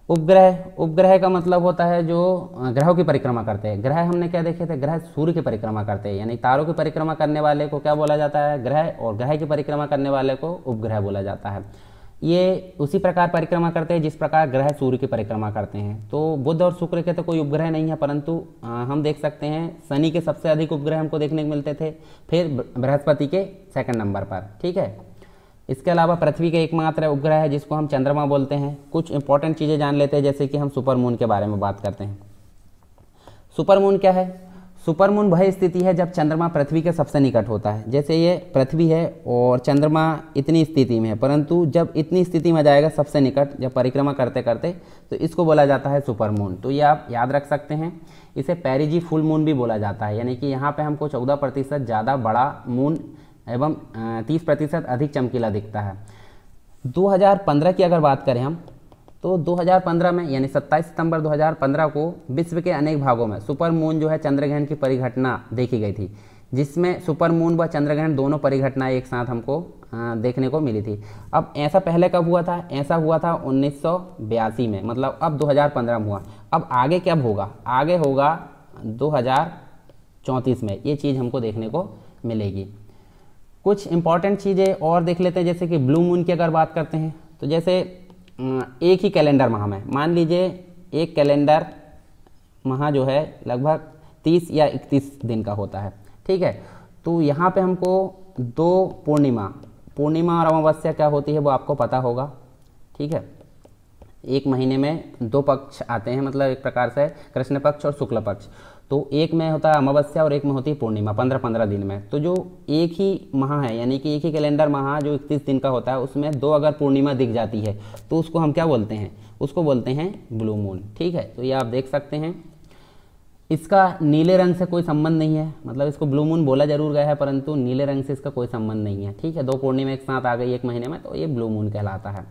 Speaker 1: उपग्रह का मतलब होता है जो ग्रहों की परिक्रमा करते हैं। ग्रह हमने क्या देखे थे, ग्रह सूर्य की परिक्रमा करते हैं, यानी तारों की परिक्रमा करने वाले को क्या बोला जाता है? ग्रह, और ग्रह की परिक्रमा करने वाले को उपग्रह बोला जाता है। ये उसी प्रकार परिक्रमा करते हैं जिस प्रकार ग्रह सूर्य की परिक्रमा करते हैं। तो बुध और शुक्र के तो कोई उपग्रह नहीं है, परंतु हम देख सकते हैं शनि के सबसे अधिक उपग्रह हमको देखने को मिलते थे, फिर बृहस्पति के 2nd नंबर पर, ठीक है। इसके अलावा पृथ्वी के एकमात्र उपग्रह है जिसको हम चंद्रमा बोलते हैं। कुछ इंपॉर्टेंट चीज़ें जान लेते हैं, जैसे कि हम सुपर मून के बारे में बात करते हैं। सुपर मून क्या है? सुपर मून वह स्थिति है जब चंद्रमा पृथ्वी के सबसे निकट होता है। जैसे ये पृथ्वी है और चंद्रमा इतनी स्थिति में है, परंतु जब इतनी स्थिति में जाएगा सबसे निकट, जब परिक्रमा करते करते, तो इसको बोला जाता है सुपर मून। तो ये आप याद रख सकते हैं। इसे पेरिजी फुल मून भी बोला जाता है, यानी कि यहाँ पे हमको 14% ज़्यादा बड़ा मून एवं 30% अधिक चमकीला दिखता है। 2015 की अगर बात करें हम, तो 2015 में यानी 27 सितंबर 2015 को विश्व के अनेक भागों में सुपर मून जो है चंद्रग्रहण की परिघटना देखी गई थी, जिसमें सुपर मून व चंद्रग्रहण दोनों परिघटनाएं एक साथ हमको देखने को मिली थी। अब ऐसा पहले कब हुआ था? ऐसा हुआ था 1982 में, मतलब अब 2015 में हुआ। अब आगे कब होगा? आगे होगा 2034 में, ये चीज़ हमको देखने को मिलेगी। कुछ इंपॉर्टेंट चीज़ें और देख लेते हैं, जैसे कि ब्लू मून की अगर बात करते हैं तो जैसे एक ही कैलेंडर माह में, मान लीजिए एक कैलेंडर माह जो है लगभग 30 या 31 दिन का होता है, ठीक है। तो यहाँ पे हमको 2 पूर्णिमा और अमावस्या क्या होती है वो आपको पता होगा, ठीक है। एक महीने में 2 पक्ष आते हैं, मतलब एक प्रकार से कृष्ण पक्ष और शुक्ल पक्ष। तो एक में होता है अमावस्या और एक में होती है पूर्णिमा, 15-15 दिन में। तो जो एक ही माह है, यानी कि एक ही कैलेंडर माह जो 31 दिन का होता है, उसमें 2 अगर पूर्णिमा दिख जाती है तो उसको हम क्या बोलते हैं? उसको बोलते हैं ब्लू मून, ठीक है। तो ये आप देख सकते हैं। इसका नीले रंग से कोई संबंध नहीं है, मतलब इसको ब्लू मून बोला जरूर गया है परंतु नीले रंग से इसका कोई संबंध नहीं है, ठीक है। 2 पूर्णिमा एक साथ आ गई एक महीने में, तो ये ब्लू मून कहलाता है।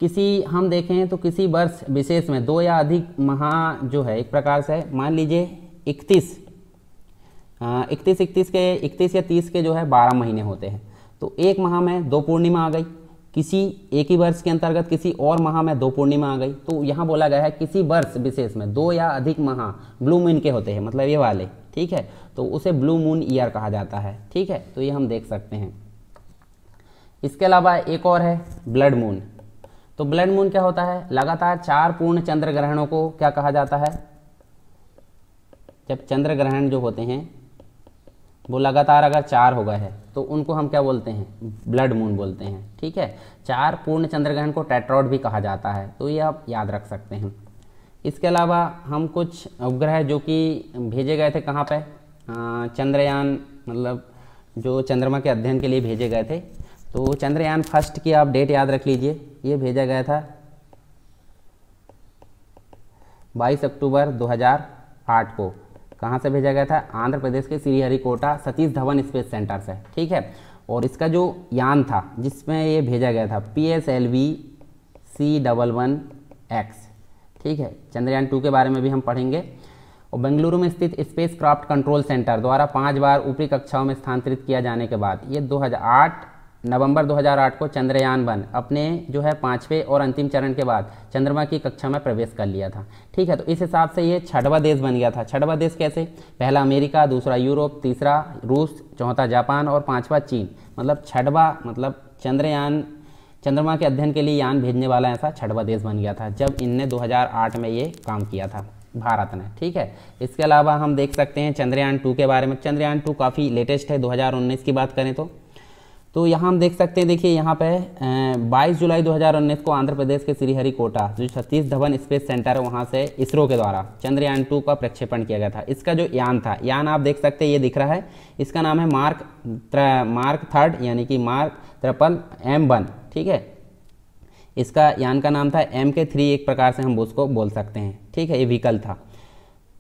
Speaker 1: किसी हम देखें तो किसी वर्ष विशेष में 2 या अधिक माह जो है, एक प्रकार से मान लीजिए 31 या 30 के जो है 12 महीने होते हैं। तो एक माह में 2 पूर्णिमा आ गई, किसी एक ही वर्ष के अंतर्गत किसी और माह में 2 पूर्णिमा आ गई। तो यहाँ बोला गया है किसी वर्ष विशेष में 2 या अधिक माह ब्लू मून के होते हैं, मतलब ये वाले, ठीक है। तो उसे ब्लू मून ईयर कहा जाता है, ठीक है। तो ये हम देख सकते हैं। इसके अलावा एक और है ब्लड मून। तो ब्लड मून क्या होता है? लगातार 4 पूर्ण चंद्र ग्रहणों को क्या कहा जाता है? जब चंद्र ग्रहण जो होते हैं वो लगातार अगर 4 हो गए हैं तो उनको हम क्या बोलते हैं? ब्लड मून बोलते हैं, ठीक है। 4 पूर्ण चंद्र ग्रहण को टेट्रॉड भी कहा जाता है, तो ये आप याद रख सकते हैं। इसके अलावा हम कुछ उपग्रह जो कि भेजे गए थे कहाँ पे, चंद्रयान मतलब जो चंद्रमा के अध्ययन के लिए भेजे गए थे। तो चंद्रयान फर्स्ट की आप डेट याद रख लीजिए, ये भेजा गया था 22 अक्टूबर 2008 को। कहाँ से भेजा गया था? आंध्र प्रदेश के श्रीहरिकोटा सतीश धवन स्पेस सेंटर से, ठीक है। और इसका जो यान था जिसमें ये भेजा गया था PSLV C11X, ठीक है। चंद्रयान 2 के बारे में भी हम पढ़ेंगे। और बेंगलुरु में स्थित स्पेस क्राफ्ट कंट्रोल सेंटर द्वारा 5 बार ऊपरी कक्षाओं में स्थानांतरित किया जाने के बाद ये नवंबर 2008 को चंद्रयान 1 अपने जो है 5वें और अंतिम चरण के बाद चंद्रमा की कक्षा में प्रवेश कर लिया था, ठीक है। तो इस हिसाब से ये 6वां देश बन गया था। 6वां देश कैसे? पहला अमेरिका, दूसरा यूरोप, तीसरा रूस, चौथा जापान और 5वां चीन। मतलब 6वां, मतलब चंद्रमा के अध्ययन के लिए यान भेजने वाला ऐसा 6वां देश बन गया था जब इनने 2008 में ये काम किया था भारत ने, ठीक है। इसके अलावा हम देख सकते हैं चंद्रयान 2 के बारे में। चंद्रयान 2 काफ़ी लेटेस्ट है, 2019 की बात करें तो यहाँ हम देख सकते हैं, देखिए यहाँ पे 22 जुलाई 2019 को आंध्र प्रदेश के श्रीहरिकोटा जो सतीश धवन स्पेस सेंटर है वहाँ से इसरो के द्वारा चंद्रयान 2 का प्रक्षेपण किया गया था। इसका जो यान था, यान आप देख सकते हैं ये दिख रहा है, इसका नाम है मार्क 3 यानी कि मार्क M1, ठीक है। इसका यान का नाम था MK3, एक प्रकार से हम उसको बोल सकते हैं, ठीक है। ये व्हीकल था।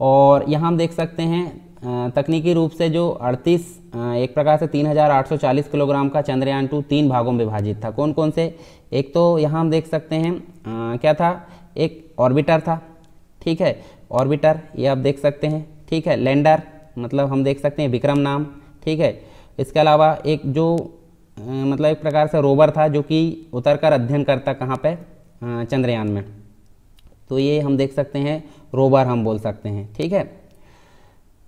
Speaker 1: और यहाँ हम देख सकते हैं तकनीकी रूप से जो 38 एक प्रकार से 3840 किलोग्राम का चंद्रयान 2 3 भागों में विभाजित था। कौन कौन से? एक तो यहाँ हम देख सकते हैं क्या था, एक ऑर्बिटर था, ठीक है। ऑर्बिटर ये आप देख सकते हैं, ठीक है। लैंडर मतलब हम देख सकते हैं विक्रम नाम, ठीक है। इसके अलावा एक जो मतलब एक प्रकार से रोवर था जो कि उतरकर अध्ययन करता कहाँ पे? चंद्रयान में। तो ये हम देख सकते हैं रोवर हम बोल सकते हैं, ठीक है।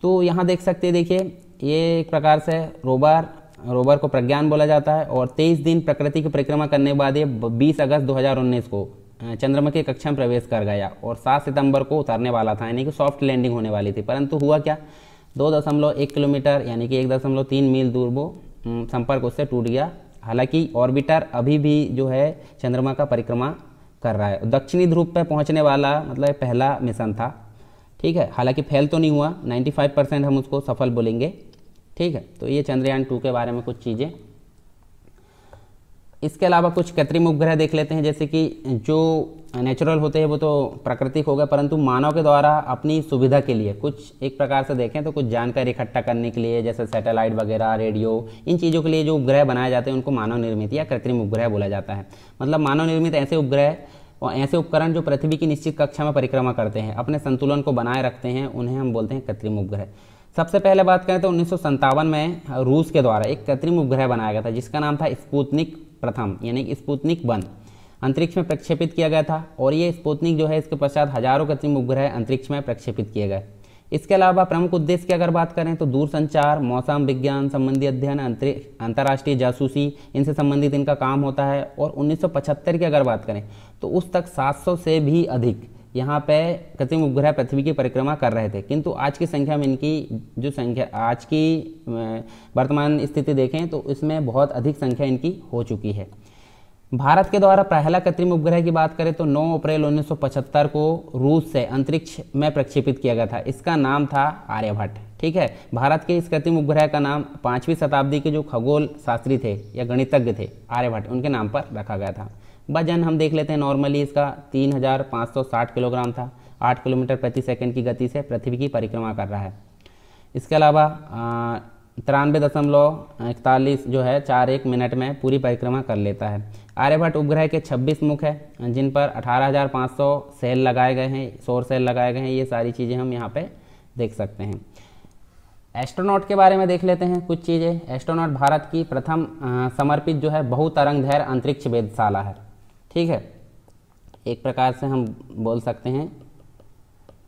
Speaker 1: तो यहाँ देख सकते हैं, देखिए ये एक प्रकार से रोवर को प्रज्ञान बोला जाता है। और 23 दिन प्रकृति की परिक्रमा करने के बाद ये 20 अगस्त 2019 को चंद्रमा की कक्षा में प्रवेश कर गया और 7 सितंबर को उतरने वाला था, यानी कि सॉफ्ट लैंडिंग होने वाली थी। परंतु हुआ क्या? 2.1 किलोमीटर यानी कि 1.3 मील दूर वो संपर्क उससे टूट गया। हालांकि ऑर्बिटर अभी भी जो है चंद्रमा का परिक्रमा कर रहा है। दक्षिणी ध्रुव पर पहुँचने वाला मतलब पहला मिशन था, ठीक है। हालांकि फेल तो नहीं हुआ, 95% हम उसको सफल बोलेंगे, ठीक है। तो ये चंद्रयान 2 के बारे में कुछ चीज़ें। इसके अलावा कुछ कृत्रिम उपग्रह देख लेते हैं, जैसे कि जो नेचुरल होते हैं वो तो प्राकृतिक हो गए, परंतु मानव के द्वारा अपनी सुविधा के लिए कुछ एक प्रकार से देखें तो कुछ जानकारी इकट्ठा करने के लिए, जैसे सैटेलाइट वगैरह, रेडियो, इन चीज़ों के लिए जो उपग्रह बनाए जाते हैं उनको मानव निर्मित या कृत्रिम उपग्रह बोला जाता है। मतलब मानव निर्मित ऐसे उपग्रह और ऐसे उपकरण जो पृथ्वी की निश्चित कक्षा में परिक्रमा करते हैं, अपने संतुलन को बनाए रखते हैं, उन्हें हम बोलते हैं कृत्रिम उपग्रह। सबसे पहले बात करें तो 1957 में रूस के द्वारा एक कृत्रिम उपग्रह बनाया गया था जिसका नाम था स्पुतनिक प्रथम यानी कि स्पुतनिक 1, अंतरिक्ष में प्रक्षेपित किया गया था। और ये स्पुतनिक जो है इसके पश्चात हजारों कृत्रिम उपग्रह अंतरिक्ष में प्रक्षेपित किए गए। इसके अलावा प्रमुख उद्देश्य की अगर बात करें तो दूरसंचार, मौसम विज्ञान संबंधी अध्ययन, अंतर्राष्ट्रीय जासूसी, इनसे संबंधित इनका काम होता है। और 1975 की अगर बात करें तो उस तक 700 से भी अधिक यहाँ पे कृत्रिम उपग्रह पृथ्वी की परिक्रमा कर रहे थे। किंतु आज की संख्या में इनकी जो संख्या, आज की वर्तमान स्थिति देखें तो इसमें बहुत अधिक संख्या इनकी हो चुकी है। भारत के द्वारा पहला कृत्रिम उपग्रह की बात करें तो 9 अप्रैल 1975 को रूस से अंतरिक्ष में प्रक्षेपित किया गया था। इसका नाम था आर्यभट्ट, ठीक है। भारत के इस कृत्रिम उपग्रह का नाम 5वीं शताब्दी के जो खगोल शास्त्री थे या गणितज्ञ थे आर्यभट्ट, उनके नाम पर रखा गया था। वजन हम देख लेते हैं, नॉर्मली इसका 3560 किलोग्राम था। 8 किलोमीटर प्रति सेकंड की गति से पृथ्वी की परिक्रमा कर रहा है। इसके अलावा 93.41 जो है 41 मिनट में पूरी परिक्रमा कर लेता है। आर्यभट्ट उपग्रह के 26 मुख हैं जिन पर 18,500 सेल लगाए गए हैं, सौर सेल लगाए गए हैं। ये सारी चीज़ें हम यहाँ पे देख सकते हैं। एस्ट्रोनॉट के बारे में देख लेते हैं कुछ चीज़ें। एस्ट्रोनॉट भारत की प्रथम समर्पित जो है बहुतरंगधैर्घ्य अंतरिक्ष वेधशाला है, ठीक है। एक प्रकार से हम बोल सकते हैं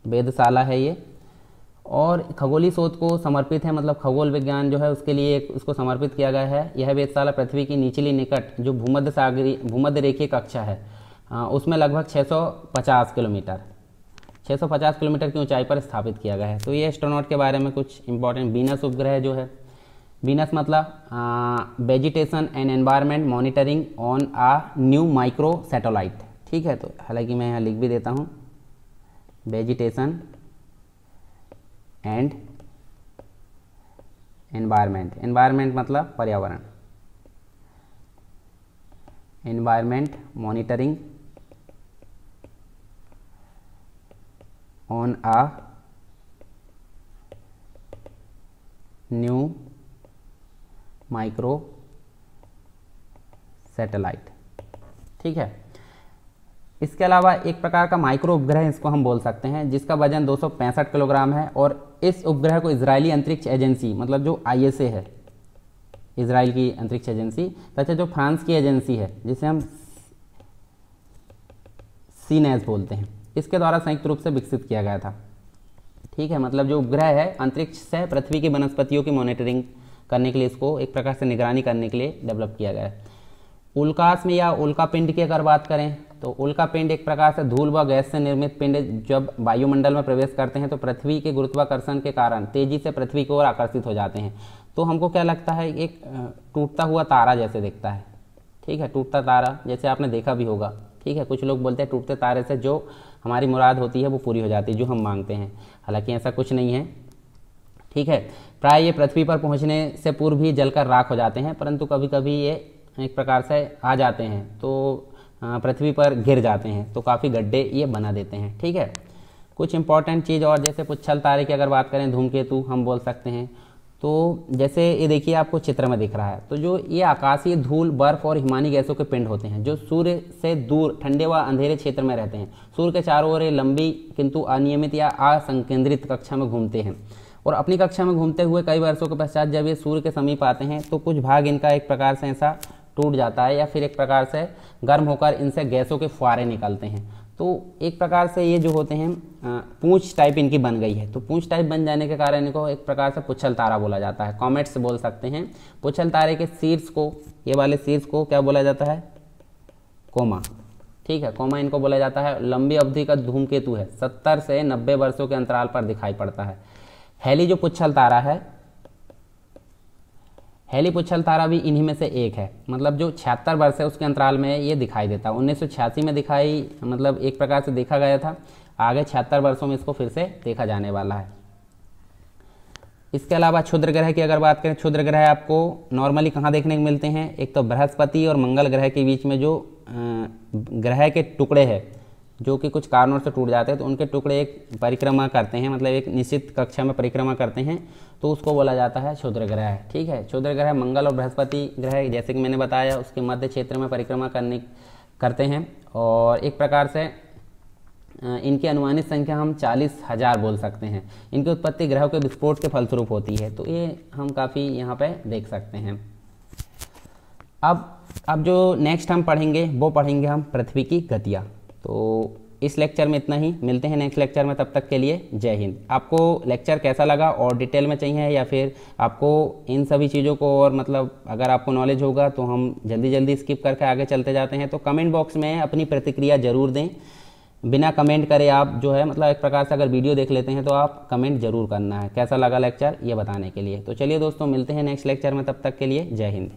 Speaker 1: वेधशाला है ये, और खगोलीय शोध को समर्पित है, मतलब खगोल विज्ञान जो है उसके लिए उसको समर्पित किया गया है। यह वेधशाला पृथ्वी की निचली निकट जो भूमध्य रेखीय कक्षा है उसमें लगभग 650 किलोमीटर की ऊंचाई पर स्थापित किया गया है। तो ये एस्ट्रोनॉट के बारे में कुछ इंपॉर्टेंट। वीनस उपग्रह जो है, वीनस मतलब vegetation and environment monitoring on a new micro satellite, ठीक है। तो हालांकि मैं यहाँ लिख भी देता हूँ वेजिटेशन एंड एनवायरमेंट, एनवायरमेंट मतलब पर्यावरण, environment monitoring on a new micro satellite. ठीक है, इसके अलावा एक प्रकार का माइक्रो उपग्रह इसको हम बोल सकते हैं, जिसका वजन 265 किलोग्राम है, और इस उपग्रह को इजरायली अंतरिक्ष एजेंसी मतलब जो ISA है, इजराइल की अंतरिक्ष एजेंसी, तथा जो फ्रांस की एजेंसी है जिसे हम सीनेस बोलते हैं, इसके द्वारा संयुक्त रूप से विकसित किया गया था। ठीक है, मतलब जो उपग्रह है अंतरिक्ष से पृथ्वी की वनस्पतियों की मॉनिटरिंग करने के लिए, इसको एक प्रकार से निगरानी करने के लिए डेवलप किया गया है। उल्काश में या उल्का पिंड की अगर बात करें तो उल्का पिंड एक प्रकार से धूल व गैस से निर्मित पिंड जब वायुमंडल में प्रवेश करते हैं तो पृथ्वी के गुरुत्वाकर्षण के कारण तेजी से पृथ्वी की ओर आकर्षित हो जाते हैं। तो हमको क्या लगता है, एक टूटता हुआ तारा जैसे दिखता है। ठीक है, टूटता तारा जैसे आपने देखा भी होगा। ठीक है, कुछ लोग बोलते हैं टूटते तारे से जो हमारी मुराद होती है वो पूरी हो जाती है, जो हम मांगते हैं, हालांकि ऐसा कुछ नहीं है। ठीक है, प्राय ये पृथ्वी पर पहुंचने से पूर्व ही जलकर राख हो जाते हैं, परंतु कभी कभी ये एक प्रकार से आ जाते हैं तो पृथ्वी पर गिर जाते हैं, तो काफ़ी गड्ढे ये बना देते हैं। ठीक है, कुछ इंपॉर्टेंट चीज़ और जैसे पुच्छल तारे की अगर बात करें, धूमकेतु हम बोल सकते हैं। तो जैसे ये देखिए आपको चित्र में दिख रहा है, तो जो ये आकाशीय धूल, बर्फ और हिमानी गैसों के पिंड होते हैं जो सूर्य से दूर ठंडे व अंधेरे क्षेत्र में रहते हैं। सूर्य के चारों ओर ये लंबी किंतु अनियमित या असंकेंद्रित कक्षा में घूमते हैं, और अपनी कक्षा में घूमते हुए कई वर्षों के पश्चात जब ये सूर्य के समीप आते हैं तो कुछ भाग इनका एक प्रकार से ऐसा टूट जाता है, या फिर एक प्रकार से गर्म होकर इनसे गैसों के फुहारे निकलते हैं। तो एक प्रकार से ये जो होते हैं पूंछ टाइप इनकी बन गई है, तो पूंछ टाइप बन जाने के कारण इनको एक प्रकार से पुच्छल तारा बोला जाता है, कॉमेट्स बोल सकते हैं। पुच्छल तारे के शीर्ष को, ये वाले शीर्ष को क्या बोला जाता है, कोमा। ठीक है, कोमा इनको बोला जाता है। लंबी अवधि का धूमकेतु है, 70 से 90 वर्षों के अंतराल पर दिखाई पड़ता है। हेली जो पुच्छल तारा है, हेली पुच्छल तारा भी इन्हीं में से एक है, मतलब जो 76 वर्ष है उसके अंतराल में ये दिखाई देता है। 1986 में दिखाई, मतलब एक प्रकार से देखा गया था, आगे 76 वर्षों में इसको फिर से देखा जाने वाला है। इसके अलावा क्षुद्र ग्रह की अगर बात करें, क्षुद्र ग्रह आपको नॉर्मली कहाँ देखने को मिलते हैं, एक तो बृहस्पति और मंगल ग्रह के बीच में जो ग्रह के टुकड़े हैं जो कि कुछ कारणों से टूट जाते हैं, तो उनके टुकड़े एक परिक्रमा करते हैं, मतलब एक निश्चित कक्षा में परिक्रमा करते हैं, तो उसको बोला जाता है क्षुद्र ग्रह। ठीक है, क्षुद्र ग्रह मंगल और बृहस्पति ग्रह जैसे कि मैंने बताया उसके मध्य क्षेत्र में परिक्रमा करते हैं, और एक प्रकार से इनकी अनुमानित संख्या हम 40,000 बोल सकते हैं। इनकी उत्पत्ति ग्रहों के विस्फोट के फलस्वरूप होती है, तो ये हम काफ़ी यहाँ पे देख सकते हैं। अब जो नेक्स्ट हम पढ़ेंगे वो पढ़ेंगे हम पृथ्वी की गतियाँ। तो इस लेक्चर में इतना ही, मिलते हैं नेक्स्ट लेक्चर में, तब तक के लिए जय हिंद। आपको लेक्चर कैसा लगा और डिटेल में चाहिए या फिर आपको इन सभी चीज़ों को और मतलब अगर आपको नॉलेज होगा तो हम जल्दी जल्दी स्किप करके आगे चलते जाते हैं, तो कमेंट बॉक्स में अपनी प्रतिक्रिया जरूर दें। बिना कमेंट करे आप जो है मतलब एक प्रकार से अगर वीडियो देख लेते हैं तो आप कमेंट जरूर करना है कैसा लगा लेक्चर ये बताने के लिए। तो चलिए दोस्तों, मिलते हैं नेक्स्ट लेक्चर में, तब तक के लिए जय हिंद।